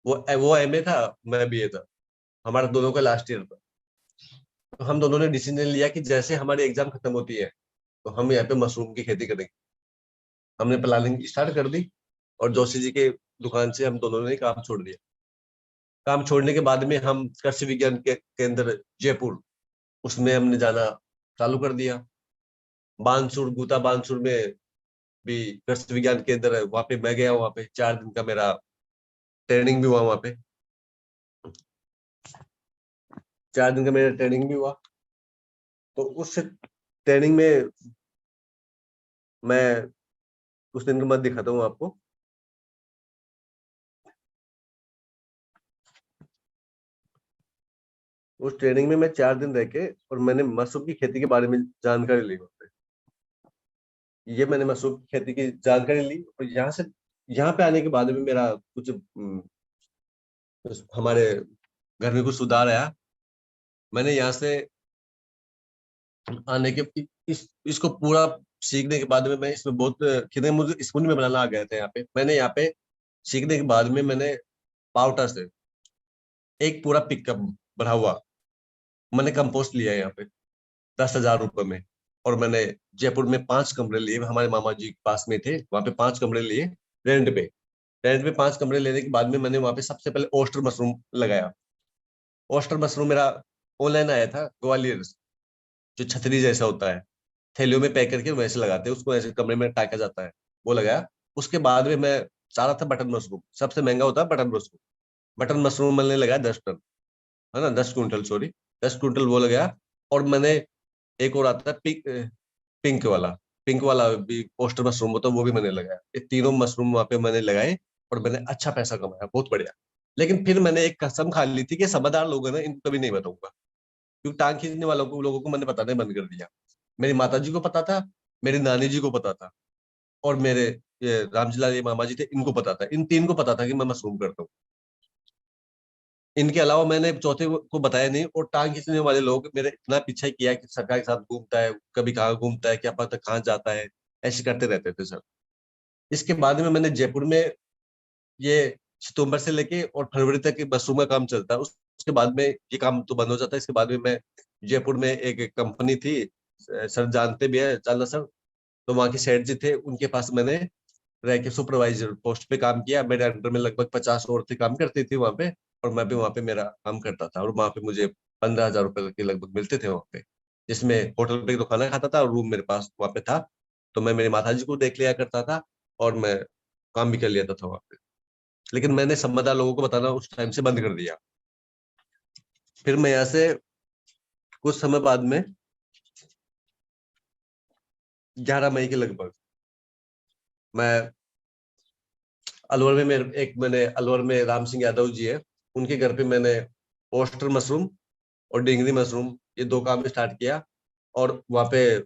वो एमए था, मैं बीए था, हमारा दोनों का लास्ट ईयर था। तो हम दोनों ने डिसीजन लिया कि जैसे हमारी एग्जाम खत्म होती है तो हम यहाँ पे मशरूम की खेती करेंगे। हमने प्लानिंग स्टार्ट कर दी, और जोशी जी के दुकान से हम दोनों ने काम छोड़ दिया। काम छोड़ने के बाद में हम कृषि विज्ञान के केंद्र जयपुर, उसमें हमने जाना चालू कर दिया। बानसूर, गूता बानसूर में भी कृषि विज्ञान केंद्र है, वहां पे मैं गया, वहां पे 4 दिन का मेरा ट्रेनिंग भी हुआ वहां पे। 4 दिन का मेरा ट्रेनिंग भी हुआ। तो उस ट्रेनिंग में मैं उस दिन का मैं दिखाता हूँ आपको। उस ट्रेनिंग में मैं 4 दिन रह के, और मैंने मशरूम की खेती के बारे में जानकारी ली वहाँ पे। ये मैंने मशरूम की खेती की जानकारी ली, और यहाँ पे आने के बाद में मेरा कुछ हमारे घर में कुछ सुधार आया। मैंने यहाँ से आने के इसको पूरा सीखने के बाद में मैं इसमें बहुत कितने मुझे स्पून में बनाना आ गए थे। यहाँ पे मैंने यहाँ पे सीखने के बाद में मैंने पाउडर से एक पूरा पिकअप भरा हुआ मैंने कंपोस्ट लिया है यहाँ पे 10,000 रुपये में। और मैंने जयपुर में 5 कमरे लिए, हमारे मामा जी के पास में थे, वहां पे 5 कमरे लिए रेंट पे। रेंट पे 5 कमरे लेने के बाद में मैंने वहां पे सबसे पहले ओस्टर मशरूम लगाया। ओस्टर मशरूम मेरा ऑनलाइन आया था ग्वालियर से, जो छतरी जैसा होता है, थैलियों में पैक करके वैसे लगाते हैं उसको, ऐसे कमरे में टाका जाता है, वो लगाया। उसके बाद में मैं चाह रहा था बटन मशरूम, सबसे महंगा होता है बटन मशरूम। बटन मशरूम मैंने लगाया 10 टन, है ना, 10 क्विंटल, सॉरी, 10 क्विंटल वो लगाया। और मैंने एक और आता है पिंक वाला, पिंक वाला भी पोस्टर मशरूम होता है, वो भी मैंने लगाया। ये तीनों मशरूम वहां पे मैंने लगाए, और मैंने अच्छा पैसा कमाया, बहुत बढ़िया। लेकिन फिर मैंने एक कसम खा ली थी कि समझदार लोग हैं ना, इनको कभी नहीं बताऊंगा, क्योंकि टांग खींचने वालों को लोगों को मैंने बताना बंद कर दिया। मेरी माता जी को पता था, मेरी नानी जी को पता था, और मेरे ये रामजीलाल ये मामा जी थे, इनको पता था, इन 3 को पता था कि मैं मशरूम करता हूँ। इनके अलावा मैंने चौथे को बताया नहीं। और टांग खींचने वाले लोग मेरे इतना पीछा किया कि सरकार के साथ घूमता है, कभी कहाँ घूमता है, क्या पता कहाँ जाता है, ऐसे करते रहते थे सर। इसके बाद में मैंने जयपुर में, ये सितंबर से लेके और फरवरी तक मशरूम का काम चलता है। उसके बाद में ये काम तो बंद हो जाता है। इसके बाद में मैं जयपुर में एक कंपनी थी, सर जानते भी है चांदा सर, तो वहाँ के सेठ जी थे, उनके पास मैंने रह के सुपरवाइजर पोस्ट पे काम किया। मेरे अंडर में लगभग 50 औरतें काम करती थी वहाँ पे, और मैं भी वहाँ पे मेरा काम करता था, और वहाँ पे मुझे 15,000 रुपए के लगभग मिलते थे वहाँ पे, जिसमें होटल पे तो खाना खाता था और रूम मेरे पास वहाँ पे था। तो मैं मेरी माता जी को देख लिया करता था और मैं काम भी कर लिया था वहाँ पे। लेकिन मैंने समझदार लोगों को बताना उस टाइम से बंद कर दिया। फिर मैं यहाँ से कुछ समय बाद में 11 मई के लगभग मैं अलवर में, मैंने अलवर में राम सिंह यादव जी है, उनके घर पे मैंने ओस्टर मशरूम और डिंगरी मशरूम ये 2 काम स्टार्ट किया। और वहाँ पे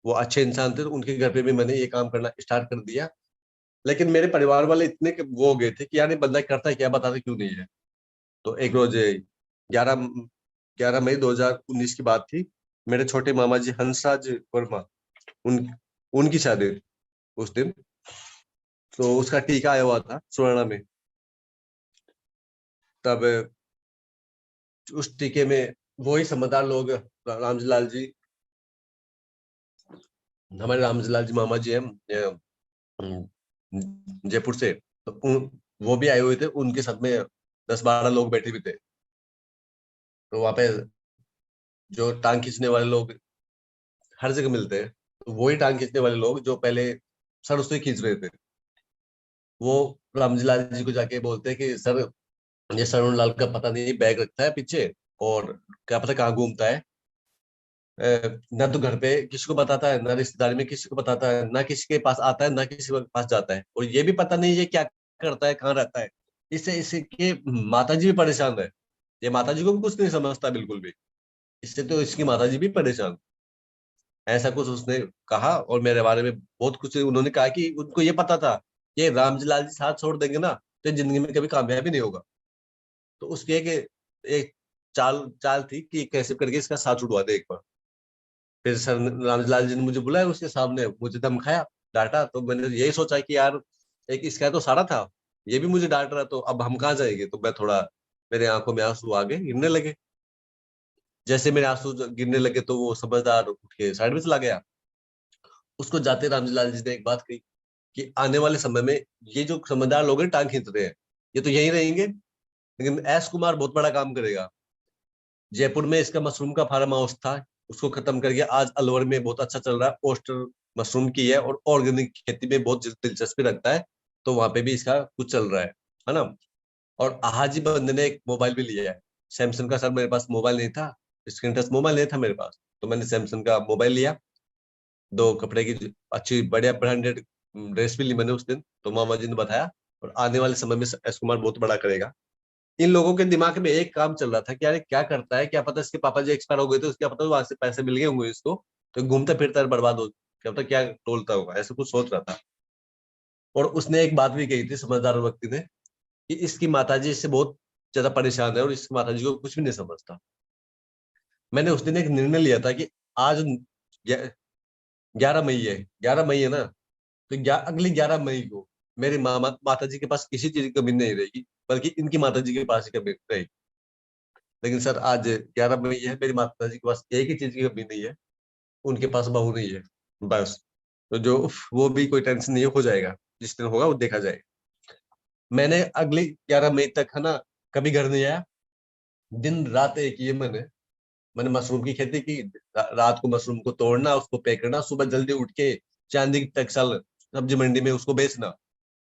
वो अच्छे इंसान थे, तो उनके घर पे भी मैंने ये काम करना स्टार्ट कर दिया। लेकिन मेरे परिवार वाले इतने वो हो गए थे कि यार ये बंदा करता है क्या, बताते क्यों नहीं है। तो एक रोज 11 11 मई 2019 की बात थी। मेरे छोटे मामा जी हंसराज वर्मा, उन उनकी शादी थी उस दिन। तो उसका टीका आया हुआ था सुवर्णा में। तब उस टीके में वही समझदार लोग, रामजी लाल जी, हमारे रामजी लाल जी मामा जी हैं जयपुर से, तो वो भी आए हुए थे। उनके साथ में 10-12 लोग बैठे भी थे। तो वहां पे जो टांग खींचने वाले लोग हर जगह मिलते हैं, तो वही टांग खींचने वाले लोग जो पहले सर उससे खींच रहे थे, वो रामजी लाल जी को जाके बोलते हैं कि सर ये सरोन लाल का पता नहीं बैग रखता है पीछे, और क्या पता कहाँ घूमता है। ना तो घर पे किसी को बताता है, ना रिश्तेदारी में किसी को बताता है, ना किसी के पास आता है, ना किसी के पास जाता है, और ये भी पता नहीं ये क्या करता है, कहाँ रहता है। इससे इसके माता जी भी परेशान है। ये माता जी को भी कुछ नहीं समझता बिल्कुल भी। इससे तो इसकी माता जी भी परेशान। ऐसा कुछ उसने कहा, और मेरे बारे में बहुत कुछ उन्होंने कहा कि उनको ये पता था कि रामजी लाल जी साथ छोड़ देंगे ना तो ये जिंदगी में कभी कामयाबी नहीं होगा। तो उसकी एक चाल चाल थी कि कैसे करके इसका साथ छुड़वा दे एक बार। फिर सर रामलाल जी ने मुझे बुलाया उसके सामने, मुझे धमकाया, डांटा। तो मैंने यही सोचा कि यार एक इसका तो सारा था, ये भी मुझे डांट रहा, तो अब हम कहाँ जाएंगे। तो मैं थोड़ा, मेरे आंखों में आंसू आ गए, गिरने लगे। जैसे मेरे आंसू गिरने लगे तो वो समझदार उठ के साइड में चला गया। उसको जाते रामलाल जी ने एक बात कही कि आने वाले समय में ये जो समझदार लोग हैं टांग खींच रहे हैं, ये तो यहीं रहेंगे, लेकिन एस कुमार बहुत बड़ा काम करेगा। जयपुर में इसका मशरूम का फार्म हाउस था, उसको खत्म करके आज अलवर में बहुत अच्छा चल रहा है। ओस्टर मशरूम की है और ऑर्गेनिक खेती में बहुत दिलचस्पी रखता है, तो वहां पे भी इसका कुछ चल रहा है ना। और हाजी बंदे ने एक मोबाइल भी लिया है सैमसंग का। सर मेरे पास मोबाइल नहीं था, स्क्रीन टच मोबाइल नहीं था मेरे पास, तो मैंने सैमसंग का मोबाइल लिया। 2 कपड़े की अच्छी बढ़िया ब्रांडेड ड्रेस भी ली मैंने उस दिन, तो मामा जी ने बताया। और आने वाले समय में एस कुमार बहुत बड़ा करेगा। इन लोगों के दिमाग में एक काम चल रहा था कि यार ये क्या करता है, क्या पता इसके पापा जी एक्सपायर हो गए थे, उसके पता वहां से पैसे मिल गए होंगे इसको, तो घूमता फिरता है, बर्बाद हो, क्या पता क्या टोलता होगा, ऐसा कुछ सोच रहा था। और उसने एक बात भी कही थी समझदार व्यक्ति ने, कि इसकी माताजी इससे बहुत ज्यादा परेशान है और इसकी माताजी को कुछ भी नहीं समझता। मैंने उस दिन एक निर्णय लिया था कि आज 11 मई है, 11 मई है ना, तो अगली 11 मई को मेरी माता जी के पास किसी चीज की कमी नहीं रहेगी, बल्कि इनकी माता जी के पास ही कमी रहेगी। लेकिन सर आज 11 मई है, मेरी माता जी के पास एक ही चीज की कमी नहीं है, उनके पास बहू नहीं है, बस। तो जो वो भी कोई टेंशन नहीं है, हो जाएगा, जिस दिन होगा वो देखा जाएगा। मैंने अगली 11 मई तक है ना कभी घर नहीं आया, दिन रात एक ही है। मैंने मैंने मशरूम की खेती की, रात को मशरूम को तोड़ना, उसको पैक करना, सुबह जल्दी उठ के चांदी की टेक्सटाइल सब्जी मंडी में उसको बेचना,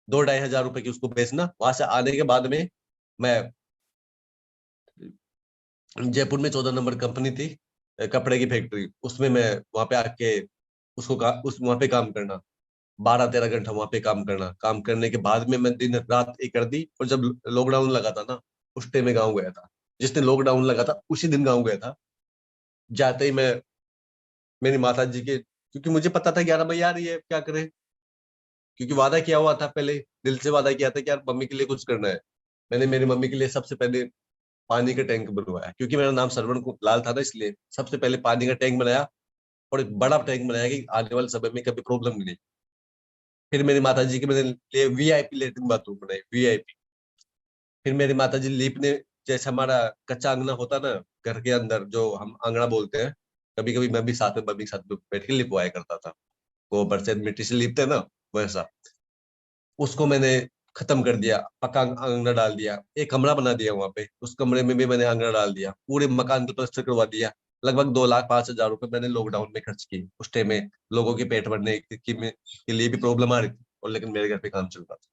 2-2.5 हजार रुपए की उसको बेचना। वहां से आने के बाद में मैं जयपुर में 14 नंबर कंपनी थी, कपड़े की फैक्ट्री, उसमें मैं वहां पे आके उस वहां पे काम करना, 12-13 घंटा वहां पे काम करना। काम करने के बाद में मैं दिन रात एक कर दी। और जब लॉकडाउन लगा था ना, उस टाइम में गाँव गया था। जिस दिन लॉकडाउन लगा था उसी दिन गाँव गया था। जाते ही मैं मेरी माता जी के, क्योंकि मुझे पता था 11 मई आ रही है, क्या करें, क्योंकि वादा किया हुआ था, पहले दिल से वादा किया था कि यार मम्मी के लिए कुछ करना है। मैंने मेरी मम्मी के लिए सबसे पहले पानी का टैंक बनवाया, क्योंकि मेरा नाम सरवण लाल था ना, इसलिए सबसे पहले पानी का टैंक बनाया। और एक बड़ा टैंक बनाया कि आने वाले समय में कभी प्रॉब्लम नहीं। फिर मेरी माता जी के मैंने लिए VIP लेटरिन बाथरूम बनाई, VIP। फिर मेरी माता जी लीप ने, जैसे हमारा कच्चा अंगना होता ना घर के अंदर, जो हम आंगना बोलते हैं, कभी कभी मैं भी साथ में, मम्मी के साथ में बैठ के लिपवाया करता था, गोबर से मिट्टी से लिपते ना, वैसा। उसको मैंने खत्म कर दिया, पक्का अंगना डाल दिया, एक कमरा बना दिया वहां पे, उस कमरे में भी मैंने अंगना डाल दिया, पूरे मकान को प्लास्टर करवा दिया। लगभग 2,05,000 रुपए मैंने लॉकडाउन में खर्च किए उस टाइम में। लोगों के पेट भरने के लिए भी प्रॉब्लम आ रही थी, और लेकिन मेरे घर पे काम चल रहा था,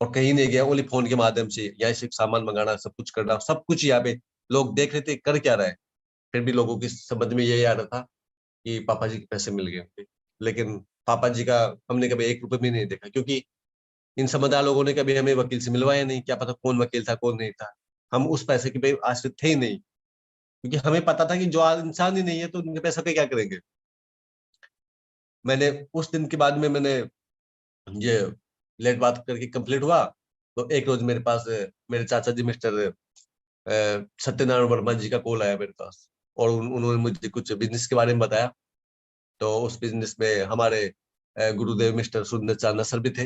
और कहीं नहीं गया, ओनली फोन के माध्यम से यहाँ से सामान मंगाना, सब कुछ करना, सब कुछ यहाँ पे लोग देख रहे थे कर क्या रहा है। फिर भी लोगों की समझ में यही आ रहा था कि पापा जी के पैसे मिल गए होंगे। लेकिन पापा जी का हमने कभी 1 रुपए भी नहीं देखा, क्योंकि इन समझदार लोगों ने कभी हमें वकील से मिलवाया नहीं, क्या पता कौन वकील था कौन नहीं था। हम उस पैसे के पे आश्रित थे ही नहीं, क्योंकि हमें पता था कि जो इंसान ही नहीं है तो उनके पैसे पे क्या करेंगे। मैंने उस दिन के बाद में मैंने ये लेट बात करके कंप्लीट हुआ, तो एक रोज मेरे पास मेरे चाचा जी मिस्टर सत्यनारायण वर्मा जी का कॉल आया मेरे पास, और उन्होंने मुझे कुछ बिजनेस के बारे में बताया। तो उस बिजनेस में हमारे गुरुदेव मिस्टर सुंदर चांदा सर भी थे,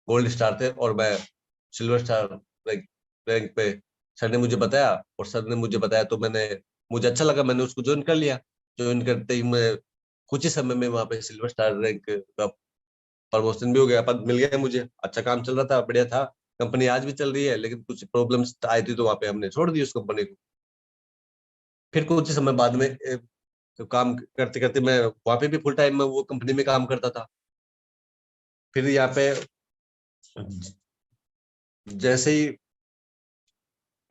गोल्ड स्टार थे, और मैं सिल्वर स्टार रैंक पे। सर ने मुझे बताया, और सर ने मुझे बताया तो मुझे अच्छा लगा, मैंने उसको ज्वाइन कर लिया। ज्वाइन करते ही मैं कुछ ही समय में वहां पे सिल्वर स्टार रैंक का प्रमोशन भी हो गया, पद मिल गया मुझे, अच्छा काम चल रहा था, बढ़िया था। कंपनी आज भी चल रही है, लेकिन कुछ प्रॉब्लम्स आई थी तो वहां पे हमने छोड़ दी उस कंपनी को। फिर कुछ समय बाद में तो काम करते करते मैं वहां पे भी फुल टाइम में वो कंपनी में काम करता था। फिर यहाँ पे जैसे ही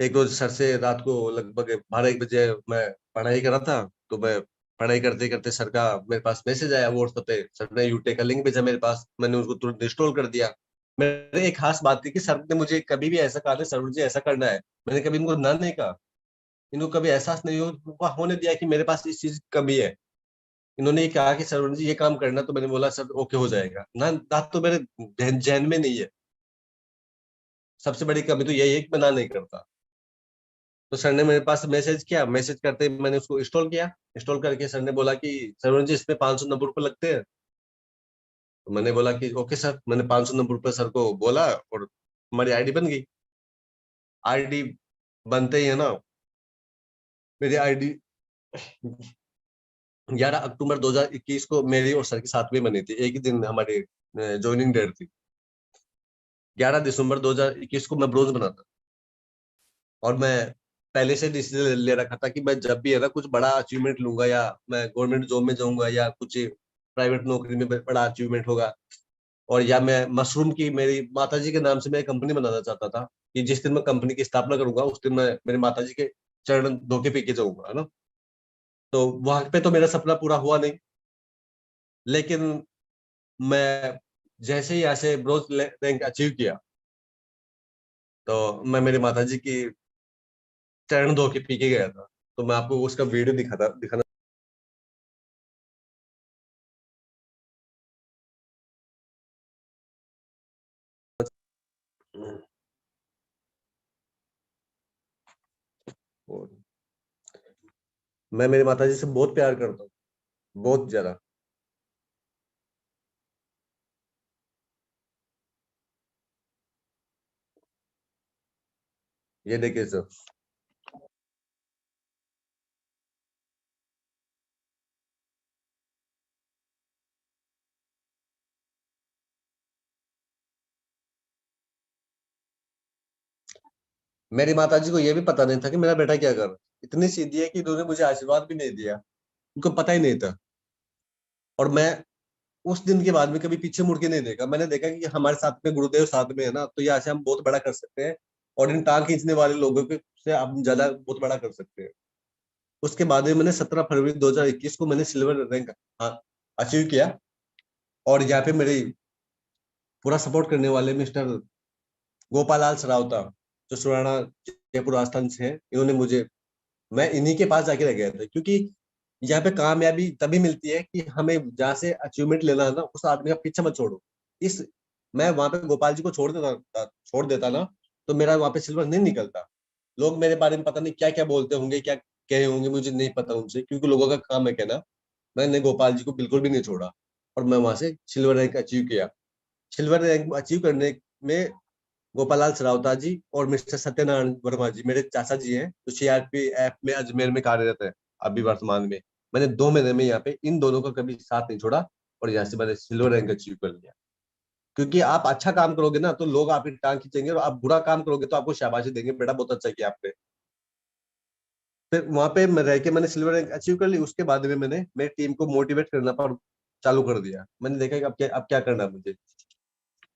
एक रोज सर से रात को लगभग 12-1 बजे मैं पढ़ाई कर रहा था, तो मैं पढ़ाई करते करते सर का मेरे पास मैसेज आया व्हाट्सएप पे। सर ने यूटेक का लिंक भेजा मेरे पास, मैंने उसको तुरंत इंस्टॉल कर दिया। मेरे एक खास बात थी कि सर ने मुझे कभी भी ऐसा कहा था, सर मुझे ऐसा करना है, मैंने कभी इनको ना नहीं कहा। इनको कभी एहसास नहीं होने दिया कि मेरे पास इस चीज की कमी है। इन्होंने ये कहा कि सर जी ये काम करना, तो मैंने बोला सर ओके हो जाएगा ना, ना तो मेरे जहन में नहीं है। सबसे बड़ी कमी तो यही है कि मैं ना नहीं करता। तो सर ने मेरे पास मैसेज किया, मैसेज करते ही मैंने उसको इंस्टॉल किया। इंस्टॉल करके सर ने बोला कि सरवण जी इसमें 590 रुपये लगते हैं। तो मैंने बोला कि ओके सर, मैंने 590 रुपये सर को बोला, और हमारी आईडी बन गई। आईडी बनते ही है ना, मेरी आईडी 11 अक्टूबर 2021 को मेरी और सर की साथ में बनी थी, एक ही दिन हमारी ज्वाइनिंग डेट थी। 11 दिसंबर 2021 को मैं ब्रोंज बना था, और मैं पहले से डिसीजन ले रखा था कि मैं जब भी है ना कुछ बड़ा अचीवमेंट लूंगा, या मैं गवर्नमेंट जॉब में जाऊंगा, या कुछ प्राइवेट नौकरी में बड़ा अचीवमेंट होगा, और या मैं मशरूम की, मेरी माताजी के नाम से मैं एक कंपनी बनाना चाहता था, कि जिस दिन मैं कंपनी की स्थापना करूंगा उस दिन मैं मेरी माताजी के चरण धो के पी के जाऊंगा, है ना। तो वहां पे तो मेरा सपना पूरा हुआ नहीं, लेकिन मैं जैसे ही ऐसे ब्रोंज रैंक अचीव किया, तो मैं मेरी माताजी की चरण धो के पी के गया था। तो मैं आपको उसका वीडियो दिखाना। और मैं मेरी माताजी से बहुत प्यार करता हूँ, बहुत ज्यादा। ये देखिए सर, मेरी माताजी को ये भी पता नहीं था कि मेरा बेटा क्या कर रहा है। इतनी सीधी है कि इन्होंने मुझे आशीर्वाद भी नहीं दिया, उनको पता ही नहीं था। और मैं उस दिन के बाद में कभी पीछे मुड़ के नहीं देखा। मैंने देखा कि हमारे साथ में गुरुदेव साथ में है ना, तो यहाँ से हम बहुत बड़ा कर सकते हैं, और इन टांग खींचने वाले लोगों के से हम ज्यादा बहुत बड़ा कर सकते हैं। उसके बाद में मैंने 17 फरवरी 2021 को मैंने सिल्वर रैंक अचीव किया। और यहाँ पे मेरी पूरा सपोर्ट करने वाले मिस्टर गोपाल लाल सरावता, जो सुराना जयपुर राजस्थान से हैं, इन्होंने मुझे, मैं इन्हीं के पास जाके रह गया था, क्योंकि यहाँ पे कामयाबी तभी मिलती है कि हमें जहाँ से अचीवमेंट लेना है ना, उस आदमी का पीछे मत छोड़ो। इस मैं वहां पे गोपाल जी को छोड़ देता ना, तो मेरा वहां पे सिल्वर नहीं निकलता। लोग मेरे बारे में पता नहीं क्या क्या बोलते होंगे, क्या कहे होंगे, मुझे नहीं पता उनसे, क्योंकि लोगों का काम है कहना। मैंने गोपाल जी को बिल्कुल भी नहीं छोड़ा। और मैं वहां से सिल्वर रैंक अचीव किया। सिल्वर रैंक अचीव करने में गोपालाल सरावता जी और मिस्टर सत्यनारायण वर्मा जी मेरे चाचा जी हैं, जो CRPF में अजमेर में कार्यरत है अभी वर्तमान में। मैंने 2 महीने में यहाँ पे इन दोनों का कभी साथ नहीं छोड़ा और यहाँ से मैंने सिल्वर रैंक अचीव कर लिया। क्योंकि आप अच्छा काम करोगे ना तो लोग आपकी टांग खींचेंगे, और आप बुरा काम करोगे तो आपको शाबाशी देंगे, बेटा बहुत अच्छा किया आपने। फिर वहां पे मैं रह के मैंने सिल्वर रैंक अचीव कर ली। उसके बाद में मैंने मेरी टीम को मोटिवेट करना पर चालू कर दिया। मैंने देखा कि अब क्या करना है मुझे,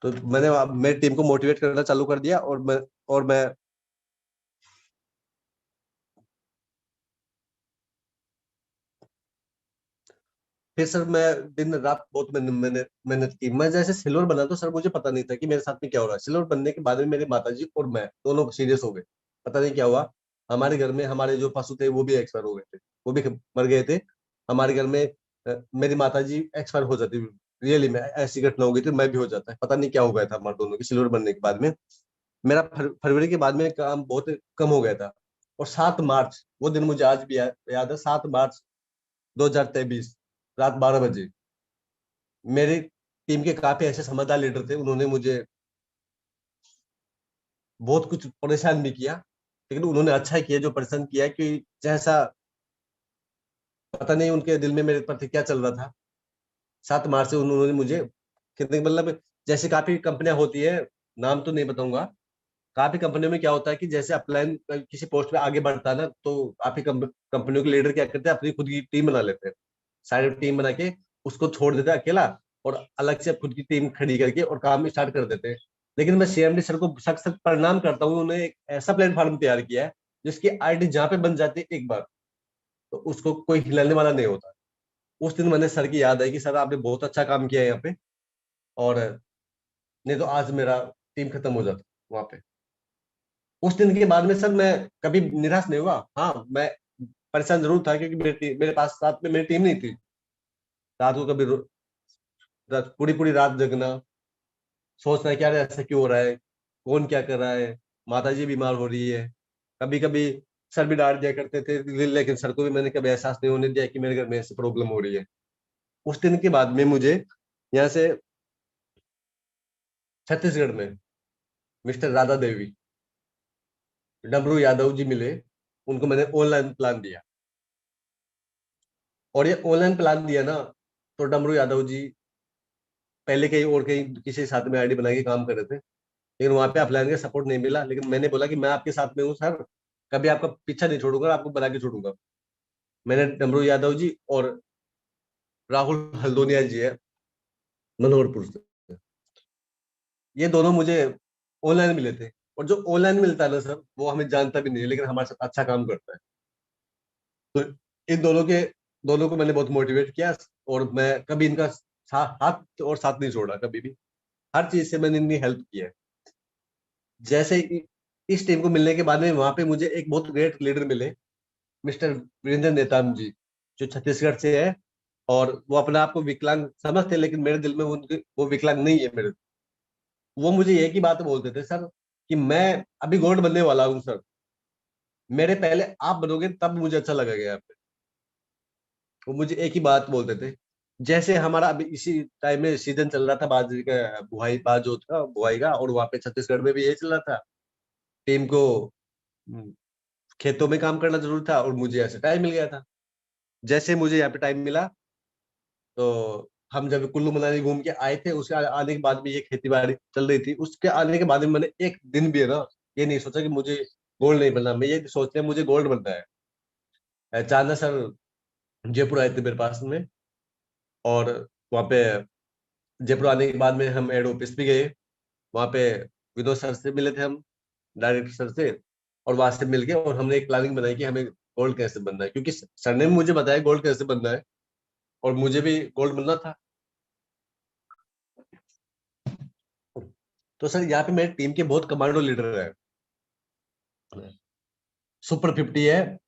तो मैंने मेरी टीम को मोटिवेट करना चालू कर दिया। और मैं फिर सर मैं दिन रात बहुत मैंने मेहनत की। मैं जैसे सिल्वर बना तो सर मुझे पता नहीं था कि मेरे साथ में क्या हो रहा है। सिल्वर बनने के बाद में मेरे माताजी और मैं दोनों सीरियस हो गए। पता नहीं क्या हुआ, हमारे घर में हमारे जो पशु थे वो भी एक्सपायर हो गए थे, वो भी मर गए थे। हमारे घर में मेरी माताजी एक्सपायर हो जाती, रियली में ऐसी घटना हो गई थी, मैं भी हो जाता है। पता नहीं क्या हो गया था हमारे दोनों की सिल्वर बनने के बाद में। मेरा फरवरी के बाद में काम बहुत कम हो गया था। और 7 मार्च, वो दिन मुझे आज भी याद है, 7 मार्च 2023 रात 12 बजे, मेरी टीम के काफी ऐसे समझदार लीडर थे, उन्होंने मुझे बहुत कुछ परेशान भी किया, लेकिन उन्होंने अच्छा किया जो परेशान किया। कि जैसा, पता नहीं उनके दिल में मेरे प्रति क्या चल रहा था। 7 मार्च से उन्होंने मुझे कितने, मतलब जैसे काफी कंपनियां होती है, नाम तो नहीं बताऊंगा। काफी कंपनियों में क्या होता है कि जैसे अपलाइन किसी पोस्ट पे आगे बढ़ता है ना, तो काफी कंपनियों के लीडर क्या करते हैं, अपनी खुद की टीम बना लेते हैं। सारी टीम बना के उसको छोड़ देते हैं अकेला, और अलग से खुद की टीम खड़ी करके और काम स्टार्ट कर देते हैं। लेकिन मैं CMD सर को सख्त सख्त प्रणाम करता हूँ, उन्होंने एक ऐसा प्लेटफॉर्म तैयार किया है जिसकी आईडी जहाँ पे बन जाती है एक बार, तो उसको कोई हिलाने वाला नहीं होता। उस दिन मैंने सर की याद है कि सर आपने बहुत अच्छा काम किया है यहाँ पे, और नहीं तो आज मेरा टीम खत्म हो जाता वहां पे। उस दिन के बाद में सर मैं कभी निराश नहीं हुआ। हाँ, मैं परेशान जरूर था, क्योंकि मेरे पास साथ में मेरी टीम नहीं थी। रात को कभी पूरी पूरी रात जगना, सोचना क्या रे, ऐसा क्यों हो रहा है, कौन क्या कर रहा है, माता जी बीमार हो रही है। कभी कभी सर भी डांट दिया करते थे, लेकिन सर को भी मैंने कभी एहसास नहीं होने दिया कि मेरे घर में ऐसी प्रॉब्लम हो रही है। उस दिन के बाद में मुझे यहाँ से छत्तीसगढ़ में मिस्टर राधा देवी, डमरू यादव जी मिले। उनको मैंने ऑनलाइन प्लान दिया, और ये ऑनलाइन प्लान दिया ना, तो डमरू यादव जी पहले कहीं और कहीं किसी के साथ में आईडी बना के काम कर रहे थे, लेकिन वहां पे अपलाइन का सपोर्ट नहीं मिला। लेकिन मैंने बोला कि मैं आपके साथ में हूँ सर, कभी आपका पीछा नहीं छोड़ूंगा, आपको बना के छोड़ूंगा। मैंने डमरू यादव जी और राहुल हल्दोनिया जी है मनोहरपुर से, ये दोनों मुझे ऑनलाइन मिले थे। और जो ऑनलाइन मिलता है ना सर, वो हमें जानता भी नहीं है, लेकिन हमारे साथ अच्छा काम करता है। तो इन दोनों को मैंने बहुत मोटिवेट किया, और मैं कभी इनका हाथ और साथ नहीं छोड़ा कभी भी। हर चीज से मैंने इनकी हेल्प की है। जैसे इस टीम को मिलने के बाद में वहां पे मुझे एक बहुत ग्रेट लीडर मिले, मिस्टर वीरेंद्र नेताम जी, जो छत्तीसगढ़ से है। और वो अपने आप को विकलांग समझते, लेकिन मेरे दिल में वो विकलांग नहीं है मेरे। वो मुझे एक ही बात बोलते थे सर, कि मैं अभी गोल्ड बनने वाला हूँ सर, मेरे पहले आप बनोगे तब मुझे अच्छा लगेगा यहाँ पे। वो मुझे एक ही बात बोलते थे। जैसे हमारा अभी इसी टाइम में सीजन चल रहा था बाजरे का, बुआई बाजो था बुआई का, और वहां पे छत्तीसगढ़ में भी यही चल रहा था। टीम को हम्म, खेतों में काम करना जरूरी था, और मुझे ऐसे टाइम मिल गया था। जैसे मुझे यहाँ पे टाइम मिला, तो हम जब कुल्लू मनाली घूम के आए थे, उसके आने के बाद भी ये खेती बाड़ी चल रही थी। उसके आने के बाद में मैंने एक दिन भी है ना ये नहीं सोचा कि मुझे गोल्ड नहीं बनना, मैं ये सोचते मुझे गोल्ड बनना है। अचानक सर जयपुर आए थे मेरे पास में, और वहाँ पे जयपुर आने के बाद में हम एड ऑफिस भी गए। वहाँ पे विनोद सर से मिले थे हम, डायरेक्टर सर से। और वहां से मिल के और हमने एक प्लानिंग बनाई कि हमें गोल्ड कैसे बनना है, क्योंकि सर ने भी मुझे बताया गोल्ड कैसे बनना है, और मुझे भी गोल्ड बनना था। तो सर यहाँ पे मेरी टीम के बहुत कमांडो लीडर है, सुपर 50 है,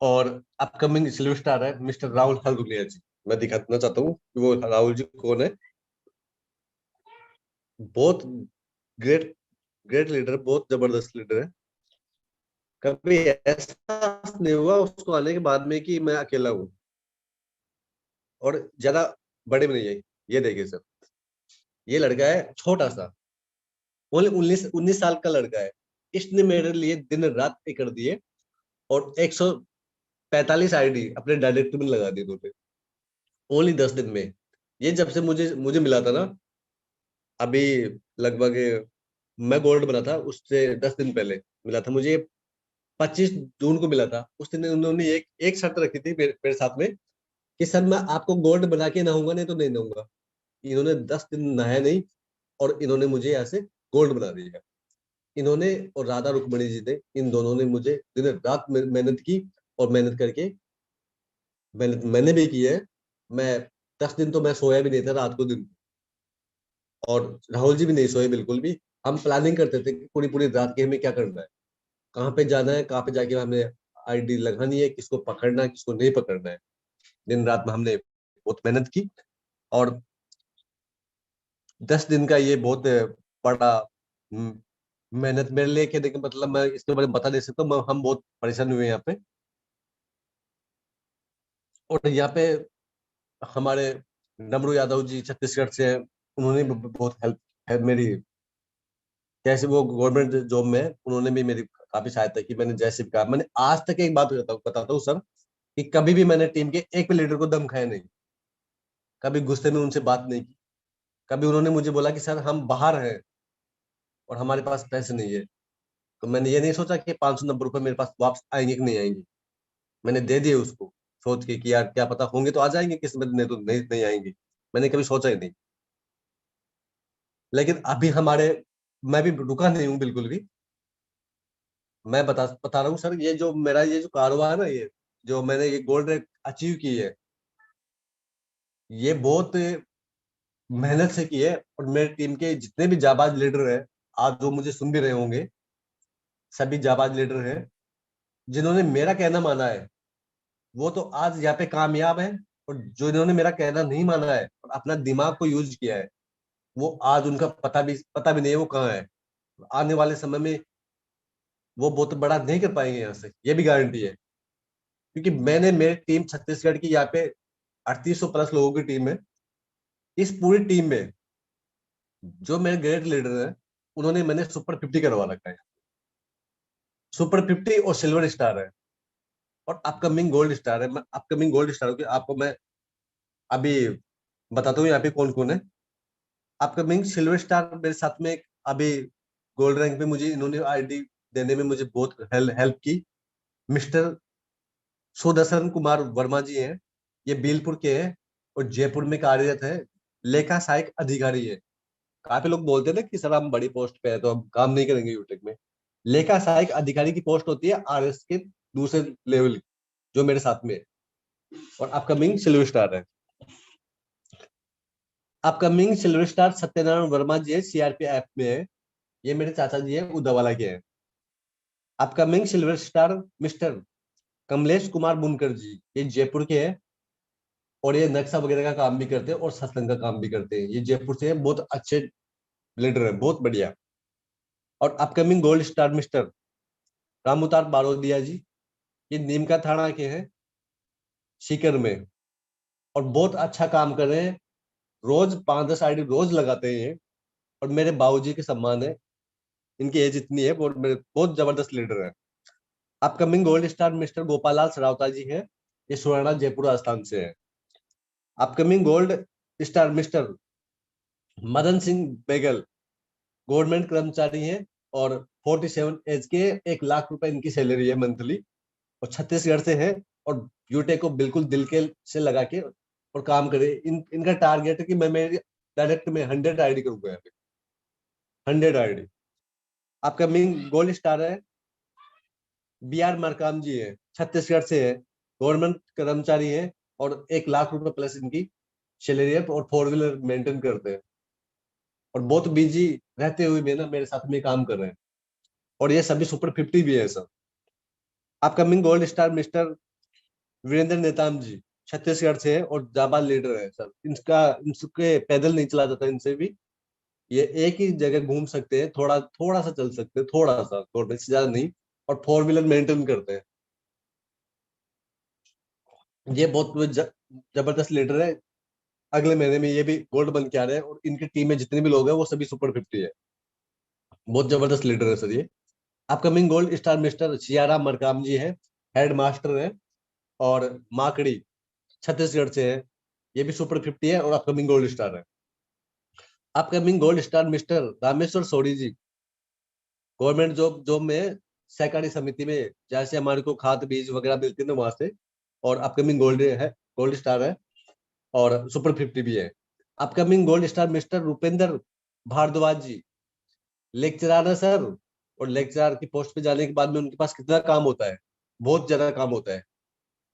और अपकमिंग सिल्वर स्टार है मिस्टर राहुल हल्दुनिया जी। मैं दिखाना चाहता हूँ कि वो राहुल जी कौन है। बहुत ग्रेट ग्रेट लीडर, बहुत जबरदस्त लीडर है। कभी ऐसा नहीं हुआ उसको आने के बाद में कि मैं अकेला हूँ, और ज्यादा बड़े में नहीं है। ये देखिए सर, ये लड़का है छोटा सा, ओनली 19 साल का लड़का है। इसने मेरे लिए दिन रात एक कर दिए और 145 आईडी अपने डायरेक्ट में लगा दी इन्होंने, ओनली 10 दिन में। ये जब से मुझे मुझे मिला था ना, अभी लगभग मैं गोल्ड बना था उससे 10 दिन पहले मिला था मुझे, 25 जून को मिला था। उस दिन उन्होंने एक एक शर्त रखी थी मेरे साथ में कि सर मैं आपको गोल्ड बना के नहाऊंगा, नहीं तो नहीं नहाऊंगा। इन्होंने 10 दिन नहाया नहीं और इन्होंने मुझे यहाँ से गोल्ड बना दिया। इन्होंने और राधा रुक्मणी जी ने, इन दोनों ने मुझे दिन रात मेहनत की, और मेहनत करके मेहनत मैंने भी की है। मैं 10 दिन तो मैं सोया भी नहीं था रात को दिन, और राहुल जी भी नहीं सोए बिल्कुल भी। हम प्लानिंग करते थे कि पूरी पूरी रात के हमें क्या करना है, कहाँ पे जाना है, कहाँ पे जाके हमें आईडी लगानी है, किसको पकड़ना है, किसको नहीं पकड़ना है। दिन रात में हमने बहुत मेहनत की, और 10 दिन का ये बहुत बड़ा मेहनत मेरे लिए कहने का मतलब मैं इसके बारे में बता नहीं सकता। हम बहुत परेशान हुए यहाँ पे, और यहाँ पे हमारे डमरू यादव जी छत्तीसगढ़ से हैं, उन्होंने भी बहुत हेल्प है मेरी। जैसे वो गवर्नमेंट जॉब में है, उन्होंने भी मेरी काफी सहायता की। मैंने जैसे भी कहा, मैंने आज तक एक बात बताता हूँ सर, कि कभी भी मैंने टीम के एक भी लीडर को दम खाया नहीं, कभी गुस्से में उनसे बात नहीं की। कभी उन्होंने मुझे बोला कि सर हम बाहर हैं और हमारे पास पैसे नहीं है, तो मैंने ये नहीं सोचा कि 590 रुपये मेरे पास वापस आएंगे कि नहीं आएंगे। मैंने दे दिए उसको, सोच के कि यार क्या पता होंगे तो आ जाएंगे, किस्मत नहीं तो नहीं आएंगे। मैंने कभी सोचा ही नहीं। लेकिन अभी हमारे, मैं भी रुका नहीं हूँ बिल्कुल भी। मैं बता रहा हूँ सर, ये जो मेरा ये जो कारोबार है ना, ये जो मैंने ये गोल्ड रैंक अचीव की है, ये बहुत मेहनत से की है। और मेरी टीम के जितने भी जाबाज लीडर हैं, आज जो मुझे सुन भी रहे होंगे, सभी जाबाज लीडर हैं जिन्होंने मेरा कहना माना है, वो तो आज यहाँ पे कामयाब है। और जो इन्होंने मेरा कहना नहीं माना है और अपना दिमाग को यूज किया है, वो आज उनका पता भी नहीं है वो कहाँ है। आने वाले समय में वो बहुत बड़ा नहीं कर पाएंगे यहाँ से, ये भी गारंटी है। क्योंकि मैंने, मेरी टीम छत्तीसगढ़ की यहाँ पे 3800 प्लस लोगों की टीम है। इस पूरी टीम में जो मेरे ग्रेट लीडर हैं, उन्होंने मैंने सुपर 50 करवा रखा है। सुपर 50 और सिल्वर स्टार है, और अपकमिंग गोल्ड स्टार है। मैं अपकमिंग गोल्ड स्टार की आपको मैं अभी बताता हूँ यहाँ पे कौन कौन है। अपकमिंग सिल्वर स्टार मेरे साथ में अभी गोल्ड रैंक पे मुझे इन्होंने आईडी देने में मुझे बहुत हेल्प की। मिस्टर सुदर्शन कुमार वर्मा जी हैं, ये बीलपुर के हैं और जयपुर में कार्यरत है, लेखा सहायक अधिकारी है। काफी लोग बोलते हैं ना कि सर हम बड़ी पोस्ट पे है तो हम काम नहीं करेंगे यूटेक में। लेखा सहायक अधिकारी की पोस्ट होती है आरएस के दूसरे लेवल की, जो मेरे साथ में है, और अपकमिंग सिल्वर स्टार है। Upcoming silver star Satyanarayan Verma ji है, सीआरपीएफ में है। ये मेरे चाचा जी है, उदवाला के हैं। Upcoming silver star mister Kamlesh Kumar बुनकर जी, ये जयपुर के हैं, और ये नक्शा वगैरह का काम भी करते हैं और सत्संग का काम भी करते हैं। ये जयपुर से हैं, बहुत अच्छे लीडर है, बहुत बढ़िया। और अपकमिंग गोल्ड स्टार मिस्टर रामउतार बारोदिया जी, ये नीमका थाना के हैं, सीकर में, और बहुत अच्छा काम कर रहे हैं। रोज 5-10 आईडी रोज लगाते हैं ये, और मेरे बाबूजी के सम्मान है। इनकी एज इतनी है, और मेरे बहुत जबरदस्त लीडर है। Upcoming gold star mister Gopal Lal Sarawata ji हैं, ये सुवर्णा जयपुर राजस्थान से है। Upcoming gold star mister Madan Singh Begal, government कर्मचारी हैं, और 47 एज के, 1 लाख रुपए इनकी सैलरी है मंथली, और छत्तीसगढ़ से है, और यूटेक को बिल्कुल दिल के से लगा के और काम करे। इनका टारगेट है कि मैं मेरी डायरेक्ट में 100 आईडी करूंगा यहाँ पे, 100 आईडी। अपकमिंग गोल्ड स्टार है BR मरकाम जी है, छत्तीसगढ़ से है, गवर्नमेंट कर्मचारी है, और 1 लाख रुपए प्लस इनकी सैलरी है, और 4 व्हीलर मेंटेन करते हैं, और बहुत बिजी रहते हुए भी ना मेरे साथ में काम कर रहे हैं। और ये सभी सुपर 50 भी है sir. Upcoming gold star mister Virendra Netam ji, Chhattisgarh से है और जाबाज लीडर है सर। इनके पैदल नहीं चला जाता इनसे भी, ये एक ही जगह घूम सकते हैं, थोड़ा थोड़ा सा चल सकते हैं, थोड़ा सा, थोड़ा से ज्यादा नहीं, और 4 व्हीलर मेंटेन करते हैं। ये बहुत जबरदस्त लीडर है। अगले महीने में ये भी गोल्ड बन के आ रहे हैं, और इनकी टीम में जितने भी लोग हैं वो सभी सुपर 50 है। बहुत जबरदस्त लीडर है सर ये। Upcoming gold star mister Siyaram Markam ji है, हेड मास्टर है, और माकड़ी छत्तीसगढ़ से है, ये भी सुपर 50 है और अपकमिंग गोल्ड स्टार है। Upcoming gold star mister Rameshwar Sodi ji, government job job में सहकारी समिति में जैसे हमारे को खाद बीज वगैरह मिलती है ना वहां से, और अपकमिंग गोल्ड है, गोल्ड स्टार है, और सुपर 50 भी है। Upcoming gold star mister Rupendra Bhardwaj ji, lecturer है सर, और लेक्चरर की पोस्ट पे जाने के बाद में उनके पास कितना काम होता है, बहुत ज्यादा काम होता है।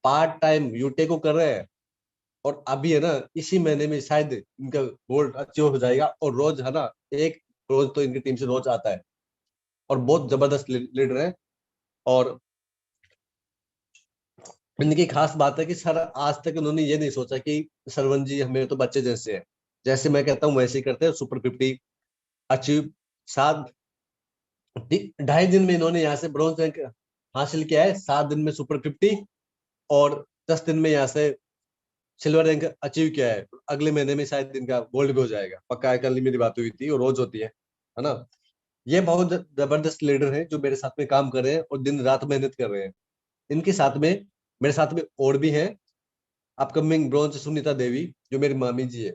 पार्ट टाइम यूटे को कर रहे हैं, और अभी है ना इसी महीने में शायद इनका गोल्ड अचीव हो जाएगा, और रोज है ना एक रोज तो इनकी टीम से रोज आता है, और बहुत जबरदस्त लीडर है। और इनकी खास बात है कि सर आज तक उन्होंने ये नहीं सोचा कि सरवन जी हमें तो बच्चे जैसे हैं, जैसे मैं कहता हूँ वैसे ही करते हैं। सुपर 50 अचीव, सात 2.5 दिन में इन्होंने यहाँ से ब्रॉन्ज रैंक हासिल किया है, 7 दिन में सुपर 50, और 10 दिन में यहाँ से सिल्वर रैंक अचीव किया है। अगले महीने में शायद इनका गोल्ड भी हो जाएगा, पक्का है, कल ही मेरी बात हुई थी, और रोज होती है ना। ये बहुत जबरदस्त लीडर हैं जो मेरे साथ में काम कर रहे हैं और दिन रात मेहनत कर रहे हैं। इनके साथ में मेरे साथ में और भी हैं। अपकमिंग ब्रॉन्ज सुनीता देवी जो मेरी मामी जी है,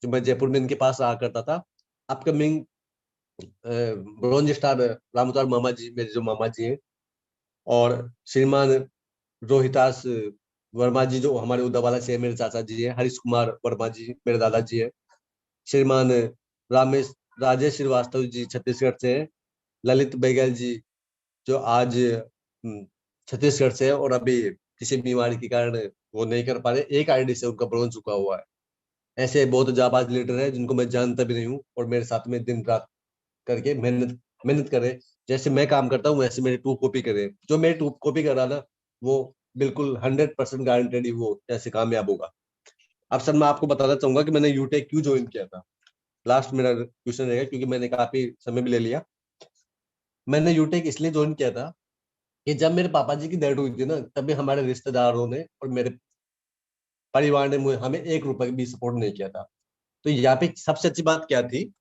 जो मैं जयपुर में इनके पास रहा करता था। अपकमिंग ब्रॉन्ज स्टार रामउतार मामा जी, मेरे जो मामा जी हैं। और श्रीमान रोहितास वर्मा जी जो हमारे उद्यावाला से है, मेरे चाचा जी हैं। हरीश कुमार वर्मा जी मेरे दादाजी हैं। श्रीमान रामेश राजेश श्रीवास्तव जी छत्तीसगढ़ से हैं। ललित बेगल जी जो आज छत्तीसगढ़ से है, और अभी किसी बीमारी के कारण वो नहीं कर पा रहे, एक आईडी से उनका ब्रॉन्ज चुका हुआ है। ऐसे बहुत जाबाज लीडर है जिनको मैं जानता भी नहीं हूँ, और मेरे साथ में दिन रात करके मेहनत मेहनत करे। जैसे मैं काम करता हूँ वैसे मेरी टू कॉपी करे, जो मेरी टू कॉपी कर रहा ना वो बिल्कुल 100% गारंटेड ही वो ऐसे कामयाब होगा। अब सर मैं आपको बताना चाहूंगा कि मैंने यूटेक क्यों ज्वाइन किया था। लास्ट मेरा क्वेश्चन रहेगा क्योंकि मैंने काफी समय भी ले लिया। मैंने यूटेक इसलिए ज्वाइन किया था कि जब मेरे पापा जी की डेथ हुई थी ना, तभी हमारे रिश्तेदारों ने और मेरे परिवार ने हमें 1 रुपए भी सपोर्ट नहीं किया था। तो यहाँ पे सबसे अच्छी बात क्या थी,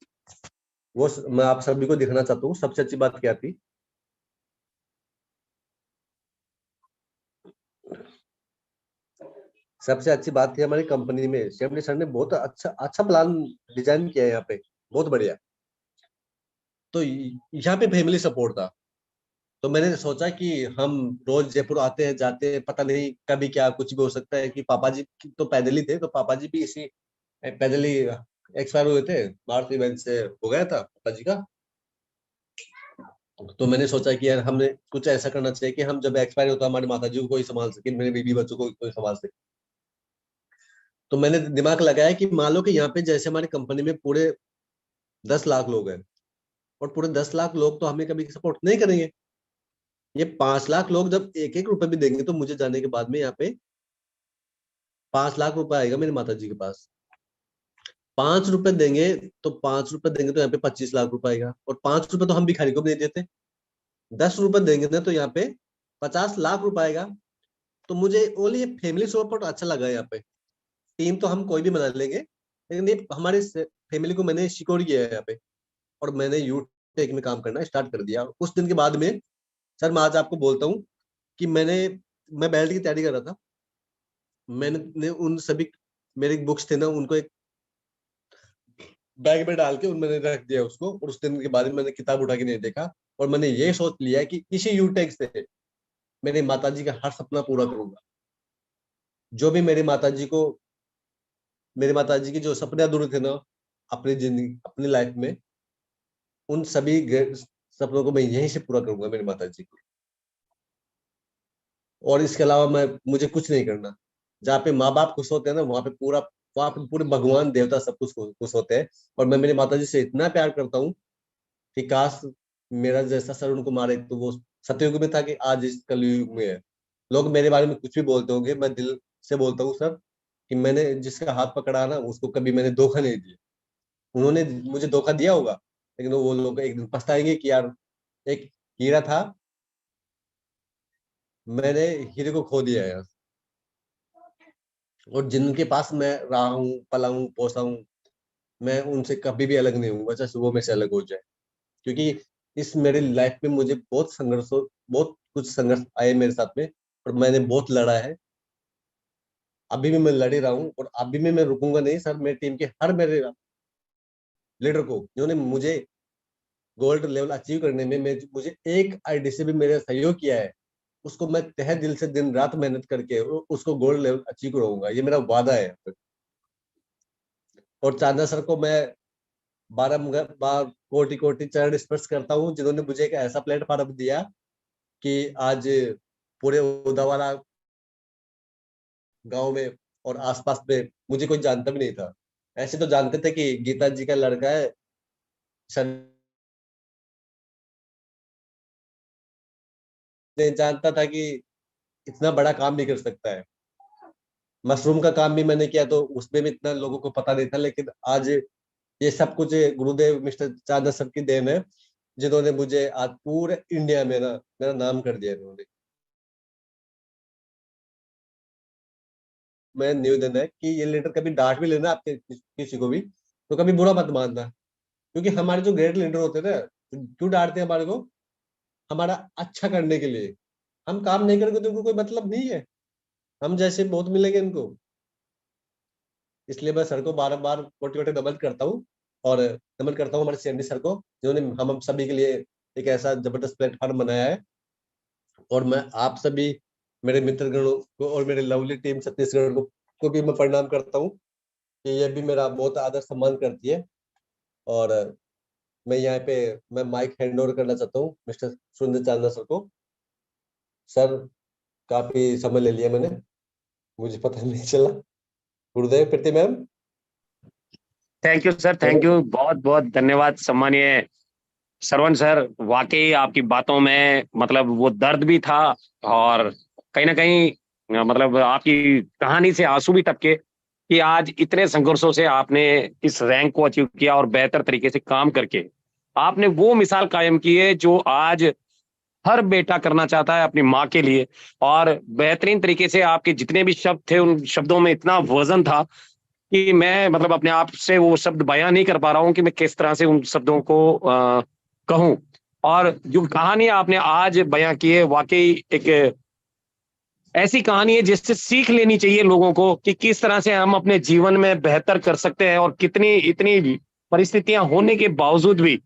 वो मैं आप सभी को दिखाना चाहता हूँ। सबसे अच्छी बात क्या थी, सबसे अच्छी बात थी हमारी कंपनी में शेमली सर ने बहुत अच्छा अच्छा प्लान डिजाइन किया है यहाँ पे, बहुत बढ़िया। तो यहाँ पे फैमिली सपोर्ट था। तो मैंने सोचा कि हम रोज जयपुर आते हैं जाते हैं, पता नहीं कभी क्या कुछ भी हो सकता है, कि पापा जी तो पैदल ही थे, तो पापा जी भी इसी पैदल ही एक्सपायर हुए थे, मारुति इवेंट से हो गया था पापा जी का। तो मैंने सोचा कि यार हमने कुछ ऐसा करना चाहिए कि हम जब एक्सपायर होता हमारी माता जी को कोई संभाल सके, मेरे बीबी बच्चों को कोई संभाल सके। तो मैंने दिमाग लगाया कि मान लो कि यहाँ पे जैसे हमारी कंपनी में पूरे 10 लाख लोग हैं, और पूरे 10 लाख लोग तो हमें कभी सपोर्ट नहीं करेंगे। ये 5 लाख लोग जब एक एक रुपए भी देंगे तो मुझे जाने के बाद में यहाँ पे 5 लाख रुपए आएगा मेरी माता जी के पास। 5 रुपए देंगे, तो 5 रुपए देंगे तो यहाँ पे 25 लाख रुपए आएगा, और 5 रुपए तो हम भिखारी को भी नहीं देते। 10 रुपए देंगे ना तो यहाँ पे 50 लाख रुपए आएगा। तो मुझे ओनली ये फैमिली सपोर्ट अच्छा लगा यहाँ पे। टीम तो हम कोई भी बना लेंगे, लेकिन ये हमारे फैमिली को मैंने सिक्योर किया है यहाँ पे। और मैंने यूटेक में काम करना स्टार्ट कर दिया। उस दिन के बाद में सर मैं आज आपको बोलता हूँ कि मैं बेल्ट की तैयारी कर रहा था। मैंने उन सभी मेरे बुक्स थे ना, उनको एक बैग में डाल के उन मैंने रख दिया उसको, और उस दिन के बाद में मैंने किताब उठा के नहीं देखा। और मैंने ये सोच लिया कि इसी यूटेक से मेरे माताजी का हर सपना पूरा करूंगा। जो भी मेरी माताजी की जो सपने अधूरे थे ना अपनी जिंदगी अपनी लाइफ में, उन सभी सपनों को मैं यहीं से पूरा करूंगा मेरी माताजी को। और इसके अलावा मैं मुझे कुछ नहीं करना। जहाँ पे माँ बाप खुश होते हैं ना वहां पे पूरे भगवान देवता सब कुछ खुश होते हैं। और मैं मेरी माताजी से इतना प्यार करता हूँ कि काश मेरा जैसा सर उनको मारे तो वो सतयुग में था कि आज इस कलयुग में है। लोग मेरे बारे में कुछ भी बोलते होंगे, मैं दिल से बोलता हूँ सर कि मैंने जिसका हाथ पकड़ा ना उसको कभी मैंने धोखा नहीं दिया। उन्होंने मुझे धोखा दिया होगा, लेकिन वो लोग एक दिन पछताएंगे कि यार एक हीरा था, मैंने हीरे को खो दिया यार। और जिनके पास मैं रहा हूँ, पला हूँ, पोसा हूँ, मैं उनसे कभी भी अलग नहीं हूँ, चाहे सुबह में से अलग हो जाए। क्योंकि इस मेरी लाइफ में मुझे बहुत कुछ संघर्ष आए मेरे साथ में, और मैंने बहुत लड़ा है। अभी भी मैं लड़ ही रहा हूँ, और अभी भी मैं रुकूंगा नहीं सर। मेरी टीम के हर मेरे लीडर को, जिन्होंने मुझे गोल्ड लेवल अचीव करने में मुझे एक आईडी से भी मेरा सहयोग किया है, उसको मैं तहे दिल से दिन रात मेहनत करके उसको गोल्ड लेवल अचीव कराऊंगा, ये मेरा वादा है। और चांदा सर को मैं बारह बार कोटि कोटि चरण स्पर्श करता हूँ, जिन्होंने मुझे एक ऐसा प्लेटफॉर्म दिया कि आज पूरे उदावाला गांव में और आसपास में मुझे कोई जानता भी नहीं था। ऐसे तो जानते थे कि गीता जी का लड़का है, सर नहीं जानता था कि इतना बड़ा काम भी कर सकता है। मशरूम का काम भी मैंने किया, तो उसमें भी इतना लोगों को पता नहीं था, लेकिन आज ये सब कुछ गुरुदेव मिस्टर चांदा सर की देन है, जिन्होंने मुझे आज पूरे इंडिया में ना मेरा नाम कर दिया इन्होंने। मैं निवेदन है कि ये लीडर कभी डांट भी लेना आपके किसी को भी, तो कभी बुरा मत मानना। क्योंकि हमारे जो ग्रेट लीडर होते हैं ना, क्यों डांटते हैं हमारे को? हमारा अच्छा करने के लिए। हम काम नहीं करेंगे तो उनको कोई मतलब नहीं है, हम जैसे बहुत मिलेंगे इनको। इसलिए मैं सर को बार बार कोटि कोटि नमन करता हूँ, और नमन करता हूँ हमारे सीएमडी सर को, जिन्होंने हम सभी के लिए एक ऐसा जबरदस्त प्लेटफॉर्म बनाया है। और मैं आप सभी मेरे मित्रगणों को और मेरे लवली टीम छत्तीसगढ़ को भी मैं प्रणाम करता हूँ कि ये भी मेरा बहुत आदर सम्मान करती है। और मैं यहाँ पे मैं माइक हैंड ओवर करना चाहता हूँ मिस्टर सुरेंद्र चांदा सर को। सर, काफी समय ले लिया मैंने, मुझे पता नहीं चला। गुरुदेव, Preeti ma'am. Thank you sir, thank you, बहुत बहुत धन्यवाद सम्मानीय श्रवण सर। वाकई आपकी बातों में मतलब वो दर्द भी था, और कहीं ना कहीं मतलब आपकी कहानी से आंसू भी टपके कि आज इतने संघर्षों से आपने इस रैंक को अचीव किया, और बेहतर तरीके से काम करके आपने वो मिसाल कायम की है जो आज हर बेटा करना चाहता है अपनी माँ के लिए। और बेहतरीन तरीके से आपके जितने भी शब्द थे, उन शब्दों में इतना वजन था कि मैं मतलब अपने आप से वो शब्द बयां नहीं कर पा रहा हूँ कि मैं किस तरह से उन शब्दों को कहूं। और जो कहानी आपने आज बयां की है, वाकई एक ऐसी कहानी है जिससे सीख लेनी चाहिए लोगों को कि किस तरह से हम अपने जीवन में बेहतर कर सकते हैं, और कितनी इतनी परिस्थितियां होने के बावजूद भी,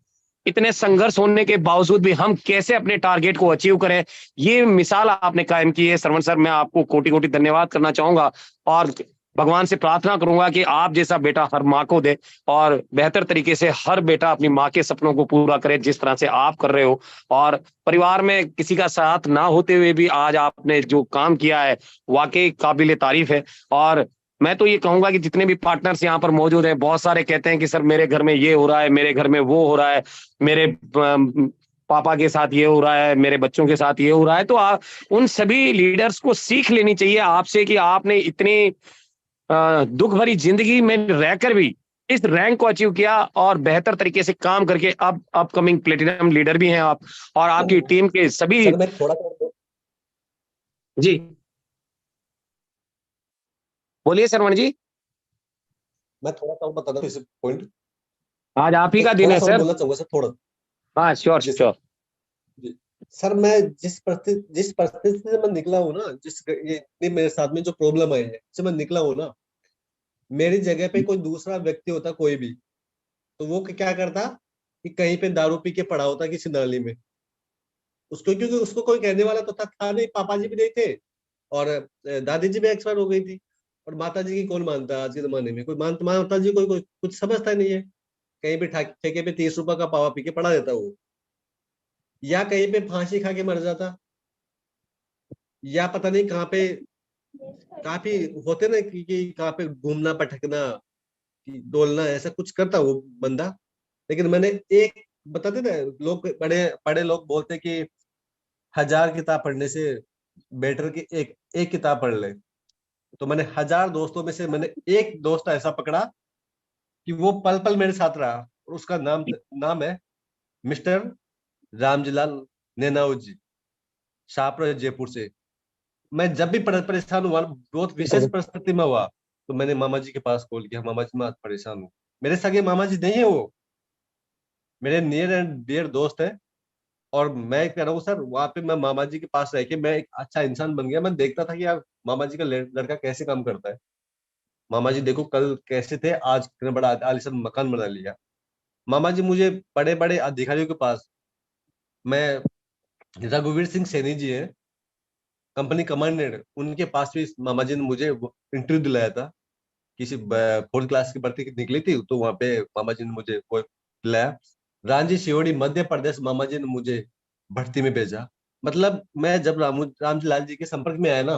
इतने संघर्ष होने के बावजूद भी हम कैसे अपने टारगेट को अचीव करें। ये मिसाल आपने कायम की है श्रवण सर, मैं आपको कोटि कोटि धन्यवाद करना चाहूंगा। और भगवान से प्रार्थना करूंगा कि आप जैसा बेटा हर माँ को दे, और बेहतर तरीके से हर बेटा अपनी माँ के सपनों को पूरा करे जिस तरह से आप कर रहे हो। और परिवार में किसी का साथ ना होते हुए भी आज आपने जो काम किया है, वाकई काबिले तारीफ है। और मैं तो ये कहूंगा कि जितने भी पार्टनर्स यहाँ पर मौजूद हैं, बहुत सारे कहते हैं कि सर मेरे घर में ये हो रहा है, मेरे घर में वो हो रहा है, मेरे पापा के साथ ये हो रहा है, मेरे बच्चों के साथ ये हो रहा है। तो उन सभी लीडर्स को सीख लेनी चाहिए आपसे कि आपने इतनी दुख भरी जिंदगी में रहकर भी इस रैंक को अचीव किया, और बेहतर तरीके से काम करके अब अपकमिंग प्लेटिनम लीडर भी हैं आप, और आपकी टीम के सभी। सर, मैं थोड़ा जी बोलिए शरवण जी। मैं थोड़ा सा और बता दूं इस पॉइंट। आज आप ही का दिन थोड़ा है सा और सर। बोलना चाहूंगा सर, थोड़ा। हाँ श्योर जी सर। श्योर। जी सर, मैं जिस परिस्थिति से मैं निकला हूँ ना, ये इतनी मेरे साथ में जो प्रॉब्लम आई है, से मैं निकला हूँ ना, मेरी जगह पे कोई दूसरा व्यक्ति होता कोई भी, तो वो क्या करता कि कहीं पे दारू पी के पड़ा होता किसी नाली में। उसको, क्योंकि उसको कोई कहने वाला तो था नहीं, पापा जी भी नहीं थे, और दादी जी भी एक्सपायर हो गई थी। और माता जी की कौन मानता है आज के जमाने में? कोई माता जी कोई कुछ समझता नहीं है। कहीं भी ठेके पे 30 रुपए का पावा पी के पड़ा देता वो, या कहीं पे फांसी खा के मर जाता, या पता नहीं कहाँ पे। काफी होते ना कि कहाँ पे घूमना भटकना, कि डोलना, ऐसा कुछ करता वो बंदा। लेकिन मैंने एक, बताते ना लोग, बड़े बड़े लोग बोलते कि 1000 किताब पढ़ने से बेटर कि एक एक किताब पढ़ ले। तो मैंने 1000 दोस्तों में से मैंने एक दोस्त ऐसा पकड़ा कि वो पल पल मेरे साथ रहा, और उसका नाम नाम है मिस्टर रामजीलाल नेनाऊ जी, शाहपुर जयपुर से। मैं जब भी परेशान हुआ, बहुत विशेष परिस्थिति में हुआ, तो मैंने मामा जी के पास कॉल किया, मामा जी मैं आज परेशान हूँ। मेरे सगे मामा जी नहीं है, वो मेरे नियर एंड डियर दोस्त है। और मैं कह रहा हूँ सर, वहां पे मैं मामा जी के पास रह के मैं एक अच्छा इंसान बन गया। मैं देखता था कि यार मामा जी का लड़का कैसे काम करता है। मामा जी देखो कल कैसे थे, आज कितना बड़ा आलीशान मकान बना लिया। मामा जी मुझे बड़े बड़े अधिकारियों के पास, मैं रघुवीर सिंह सैनी जी है, कंपनी कमांडेंट, उनके पास भी मामा जी ने मुझे इंटरव्यू दिलाया था। किसी 4th क्लास की भर्ती निकली थी, तो वहां पे मामा जी ने मुझे वो दिलाया। रांची शिवड़ी मध्य प्रदेश मामा जी ने मुझे भर्ती में भेजा। मतलब मैं जब रामजी लाल जी के संपर्क में आया ना,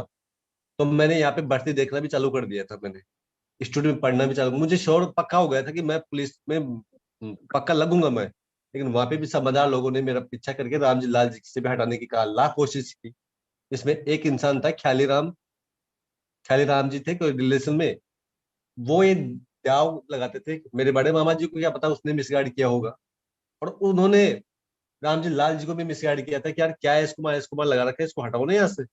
तो मैंने यहाँ पे भर्ती देखना भी चालू कर दिया था। मैंने स्टूडियो में पढ़ना भी चालू, मुझे श्योर पक्का हो गया था कि मैं पुलिस में पक्का लगूंगा मैं। लेकिन वहां पे भी समझदार लोगों ने मेरा पीछा करके रामजी लाल जी से भी हटाने की लाख कोशिश की। इसमें एक इंसान था ख्याली राम जी थे कोई रिलेशन में, वो ये दाव लगाते थे। मेरे बड़े मामा जी को क्या पता उसने मिसगाइड किया होगा, और उन्होंने रामजी लाल जी को भी मिसगाइड किया था कि यार क्या है, इसको लगा रखा है, इसको हटाओ ना यहाँ से।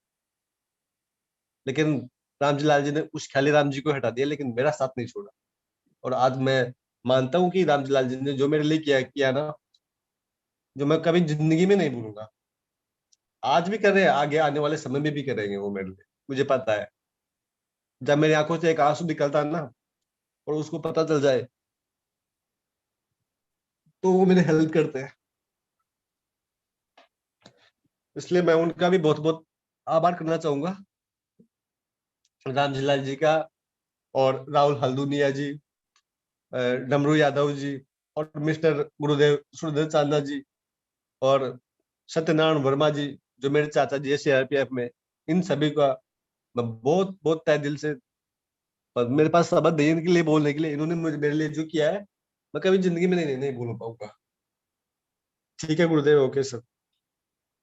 लेकिन रामजी लाल जी ने उस ख्याली राम जी को हटा दिया, लेकिन मेरा साथ नहीं छोड़ा। और आज मैं मानता हूँ कि रामजी लाल जी ने जो मेरे लिए किया किया ना, जो मैं कभी जिंदगी में नहीं भूलूंगा। आज भी कर रहे हैं, आगे आने वाले समय में भी करेंगे वो मेरे लिए, मुझे पता है। जब मेरी आंखों से एक आंसू निकलता है ना, और उसको पता चल जाए, तो वो मेरे हेल्प करते हैं। इसलिए मैं उनका भी बहुत बहुत आभार करना चाहूंगा, रामजी लाल जी का, और राहुल हल्दुनिया जी, डमरू यादव जी, और मिस्टर गुरुदेव सुरदेव चांदा जी, और सत्यनारायण वर्मा जी जो मेरे चाचा जी है CRPF में। इन सभी का मैं बहुत बहुत तहे दिल से, पर मेरे पास शब्द नहीं इनके लिए बोलने के लिए। इन्होंने मुझे मेरे लिए जो किया है, मैं कभी जिंदगी में नहीं भूल पाऊंगा। ठीक है गुरुदेव, okay sir.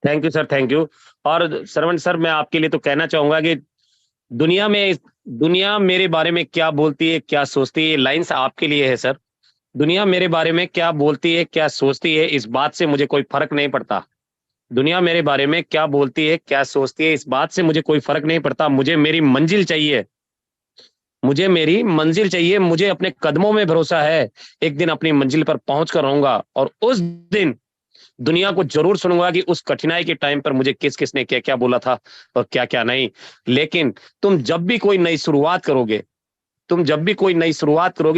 Thank you sir, thank you. और श्रवण सर, मैं आपके लिए तो कहना चाहूंगा कि दुनिया मेरे बारे में क्या बोलती है, क्या सोचती है, ये लाइन्स आपके लिए है सर। दुनिया मेरे बारे में क्या बोलती है, क्या सोचती है, इस बात से मुझे कोई फर्क नहीं पड़ता। दुनिया मेरे बारे में क्या बोलती है, क्या सोचती है, इस बात से मुझे कोई फर्क नहीं पड़ता। मुझे मेरी मंजिल चाहिए, मुझे मेरी मंजिल चाहिए, मुझे अपने कदमों में भरोसा है। एक दिन अपनी मंजिल पर पहुंच कर रहूंगा, और उस दिन दुनिया को जरूर सुनूंगा कि उस कठिनाई के टाइम पर मुझे किस किस ने क्या क्या बोला था और क्या क्या नहीं। लेकिन तुम जब भी कोई नई शुरुआत करोगे,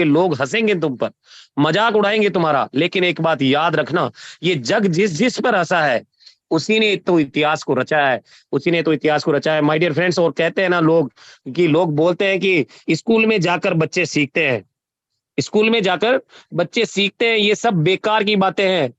लोग हंसेंगे तुम पर, मजाक उड़ाएंगे तुम्हारा, लेकिन एक बात याद रखना, ये जग जिस जिस पर हंसा है, उसी ने तो इतिहास को रचा है, माय डियर फ्रेंड्स। और कहते हैं ना लोग, कि लोग बोलते हैं कि स्कूल में जाकर बच्चे सीखते हैं, ये सब बेकार की बातें हैं।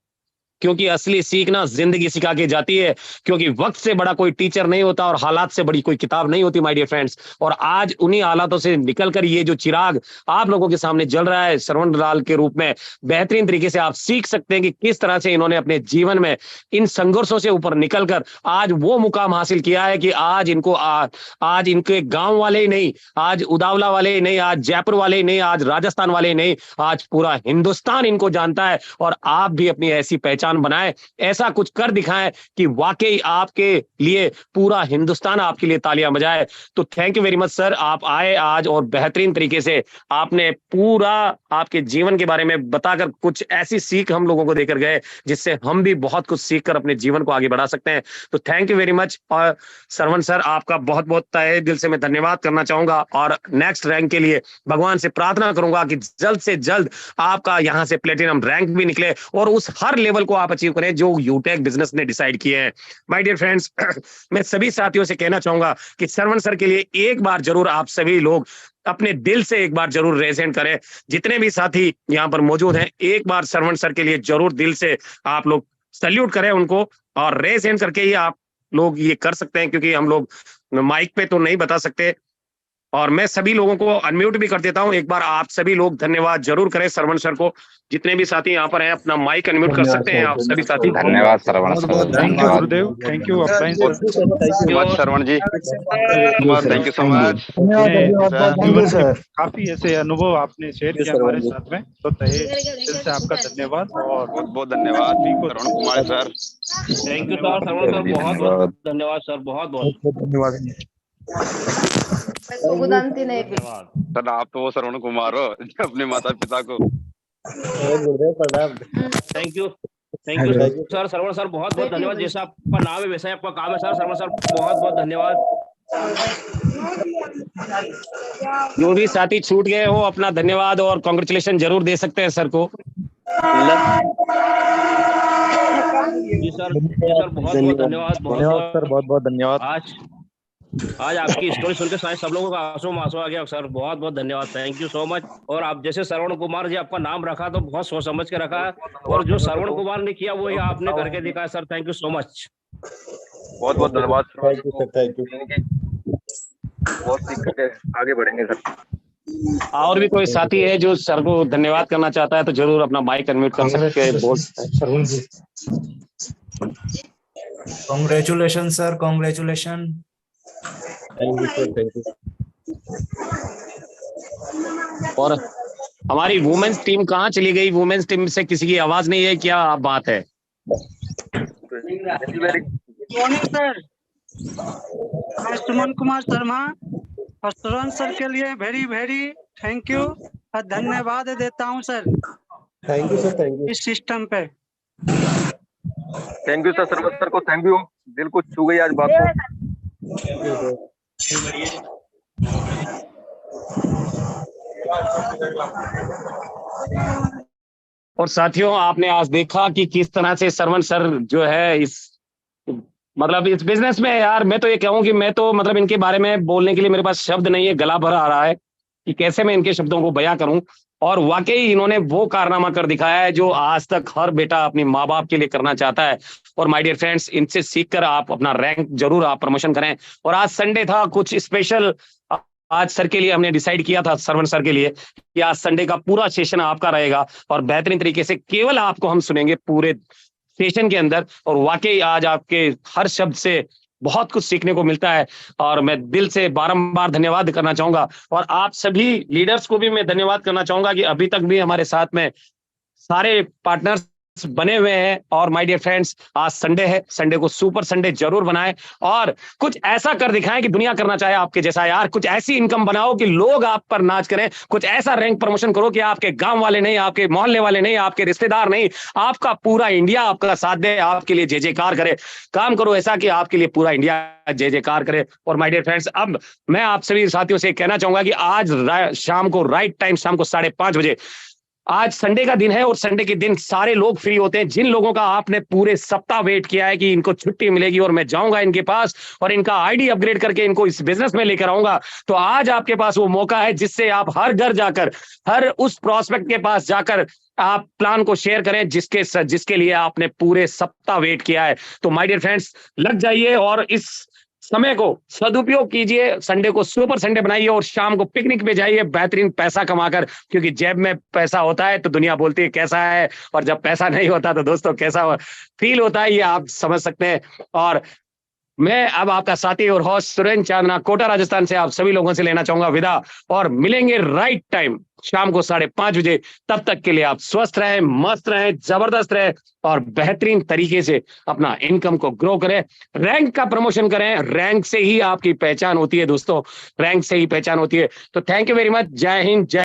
क्योंकि असली सीखना जिंदगी सिखा के जाती है। क्योंकि वक्त से बड़ा कोई टीचर नहीं होता, और हालात से बड़ी कोई किताब नहीं होती, माय डियर फ्रेंड्स। और आज उन्हीं हालातों से निकलकर ये जो चिराग आप लोगों के सामने जल रहा है श्रवण लाल के रूप में, बेहतरीन तरीके से आप सीख सकते हैं कि किस तरह से इन्होंने अपने जीवन में इन संघर्षों से ऊपर निकलकर आज वो मुकाम हासिल किया है कि आज इनको आज इनके गांव वाले ही नहीं, आज उदावला वाले ही नहीं, आज जयपुर वाले ही नहीं, आज राजस्थान वाले ही नहीं, आज पूरा हिंदुस्तान इनको जानता है। और आप भी अपनी ऐसी पहचान बनाए, ऐसा कुछ कर दिखाएं कि वाकई आपके लिए पूरा हिंदुस्तान आपके लिए तालियां बजाए। तो thank you very much sir, आप आए आज और बेहतरीन तरीके से आपने पूरा आपके जीवन के बारे में बताकर कुछ ऐसी सीख हम लोगों को देकर गए, जिससे हम भी बहुत कुछ सीखकर अपने जीवन को आगे बढ़ा सकते हैं। तो थैंक यू वेरी मच। और श्रवण सर, आपका बहुत बहुत तहे दिल से मैं धन्यवाद करना चाहूंगा, और नेक्स्ट रैंक के लिए भगवान से प्रार्थना करूंगा कि जल्द से जल्द आपका यहां से प्लेटिनम रैंक भी निकले, और उस हर लेवल को आप अचीव करें जो यूटेक बिजनेस ने डिसाइड किए हैं। माय डियर फ्रेंड्स, मैं सभी साथियों से कहना चाहूंगा कि श्रवण सर के लिए एक बार जरूर आप सभी लोग अपने दिल से एक बार जरूर रेज हैंड करें। जितने भी साथी यहाँ पर मौजूद हैं, एक बार श्रवण सर के लिए जरूर दिल से आप लोग सैल्यूट करें उनको, और रेज हैंड करके ही आप लोग ये कर सकते हैं, क्योंकि हम लोग माइक पे तो नहीं बता सकते। और मैं सभी लोगों को अनम्यूट भी कर देता हूं, एक बार आप सभी लोग धन्यवाद जरूर करें श्रवण सर को। जितने भी साथी यहाँ पर हैं, अपना माइक अनम्यूट कर सकते हैं आप सभी साथी। धन्यवाद Shravan sir, thank you Gurudev, thank you upline sir, Shravan ji, thank you so much. काफी ऐसे अनुभव आपने शेयर किया हमारे साथ में, तो तहे दिल से आपका धन्यवाद। और बहुत बहुत धन्यवाद Shravan Kumar sir. Thank you sir, Shravan sir, बहुत बहुत धन्यवाद सर, बहुत बहुत धन्यवाद। धन्यवाद। सर आप तो वो श्रवण कुमार हो जो अपने माता पिता को। गुरुदेव प्रणाम। Thank you sir, Shravan sir, बहुत बहुत धन्यवाद। जैसा आपका नाम है वैसा ही आपका काम है सर। श्रवण सर, बहुत बहुत धन्यवाद। जो भी साथी छूट गए हो, अपना धन्यवाद और कांग्रेचुलेशन जरूर दे सकते हैं सर को। जी सर, बहुत बहुत धन्यवाद, धन्यवाद सर, बहुत बहुत धन्यवाद। आज आपकी स्टोरी सुनकर शायद सब लोगों का आंसू आ गया सर। बहुत बहुत धन्यवाद, थैंक यू सो मच। और आप जैसे श्रवण कुमार जी आपका नाम रखा तो बहुत सोच समझ के रखा है, और जो श्रवण कुमार ने किया वही आपने करके दिखाया sir. Thank you so much, बहुत बहुत धन्यवाद। Thank you sir, thank you. बहुत सीख करके आगे बढ़ेंगे सर। और भी कोई साथी है जो सर को धन्यवाद करना चाहता है तो जरूर अपना माइक अनम्यूट कर सकते हैं, बोल सकते हैं। Congratulation sir, congratulation. Thank you sir, thank you. और हमारी वुमेन्स टीम कहाँ चली गई? वुमेन्स टीम से किसी की आवाज नहीं है, क्या बात है? मॉर्निंग सर, मैं सुमन कुमार शर्मा और श्रवण सर के लिए वेरी वेरी थैंक यू और धन्यवाद देता हूं sir. Thank you sir, thank you. इस सिस्टम पे thank you sir, Shravan sir को थैंक यू। दिल को छू गई आज बात को। और साथियों, आपने आज देखा कि किस तरह से श्रवण सर जो है इस बिजनेस में, यार मैं तो ये कहूँ कि मैं तो इनके बारे में बोलने के लिए मेरे पास शब्द नहीं है, गला भर आ रहा है कि कैसे मैं इनके शब्दों को बयां करूं। और वाकई इन्होंने वो कारनामा कर दिखाया है जो आज तक हर बेटा अपनी माँ बाप के लिए करना चाहता है। और माय डियर फ्रेंड्स, इनसे सीखकर आप अपना रैंक जरूर आप प्रमोशन करें। और आज संडे था, कुछ स्पेशल आज सर के लिए हमने डिसाइड किया था, श्रवण सर के लिए, कि आज संडे का पूरा सेशन आपका रहेगा और बेहतरीन तरीके से केवल आपको हम सुनेंगे पूरे सेशन के अंदर। और वाकई आज आपके हर शब्द से बहुत कुछ सीखने को मिलता है और मैं दिल से बारंबार धन्यवाद करना चाहूंगा। और आप सभी लीडर्स को भी मैं धन्यवाद करना चाहूंगा कि अभी तक भी हमारे साथ में सारे पार्टनर्स बने हुए हैं। और माय डियर फ्रेंड्स, आज संडे है, संडे को सुपर संडे जरूर बनाएं और कुछ ऐसा कर दिखाएं कि दुनिया करना चाहे आपके जैसा। यार कुछ ऐसी इनकम बनाओ कि लोग आप पर नाच करें, कुछ ऐसा रैंक प्रमोशन करो कि आपके गांव वाले नहीं, आपके मोहल्ले वाले नहीं, आपके रिश्तेदार नहीं, आपका पूरा इंडिया आपका साथ दे, आपके लिए जय जयकार करे। काम करो ऐसा कि आपके लिए पूरा इंडिया जय जयकार करे। और माय डियर फ्रेंड्स, अब मैं आप सभी साथियों से कहना चाहूंगा कि आज शाम को राइट टाइम, शाम को 5:30 बजे, आज संडे का दिन है और संडे के दिन सारे लोग फ्री होते हैं। जिन लोगों का आपने पूरे सप्ताह वेट किया है कि इनको छुट्टी मिलेगी और मैं जाऊंगा इनके पास और इनका आईडी अपग्रेड करके इनको इस बिजनेस में लेकर आऊंगा, तो आज आपके पास वो मौका है जिससे आप हर घर जाकर, हर उस प्रोस्पेक्ट के पास जाकर आप प्लान को शेयर करें जिसके लिए आपने पूरे सप्ताह वेट किया है। तो माय डियर फ्रेंड्स, लग जाइए और इस समय को सदुपयोग कीजिए, संडे को सुपर संडे बनाइए और शाम को पिकनिक पे जाइए बेहतरीन पैसा कमाकर, क्योंकि जेब में पैसा होता है तो दुनिया बोलती है कैसा है, और जब पैसा नहीं होता तो दोस्तों कैसा फील होता है ये आप समझ सकते हैं। और मैं अब आपका साथी और होस्ट सुरेंद्र चांदना, कोटा राजस्थान से आप सभी लोगों से लेना चाहूंगा विदा, और मिलेंगे राइट टाइम शाम को 5:30 बजे। तब तक के लिए आप स्वस्थ रहें, मस्त रहें, जबरदस्त रहें और बेहतरीन तरीके से अपना इनकम को ग्रो करें, रैंक का प्रमोशन करें। रैंक से ही आपकी पहचान होती है दोस्तों, रैंक से ही पहचान होती है। तो थैंक यू वेरी मच, जय हिंद, जय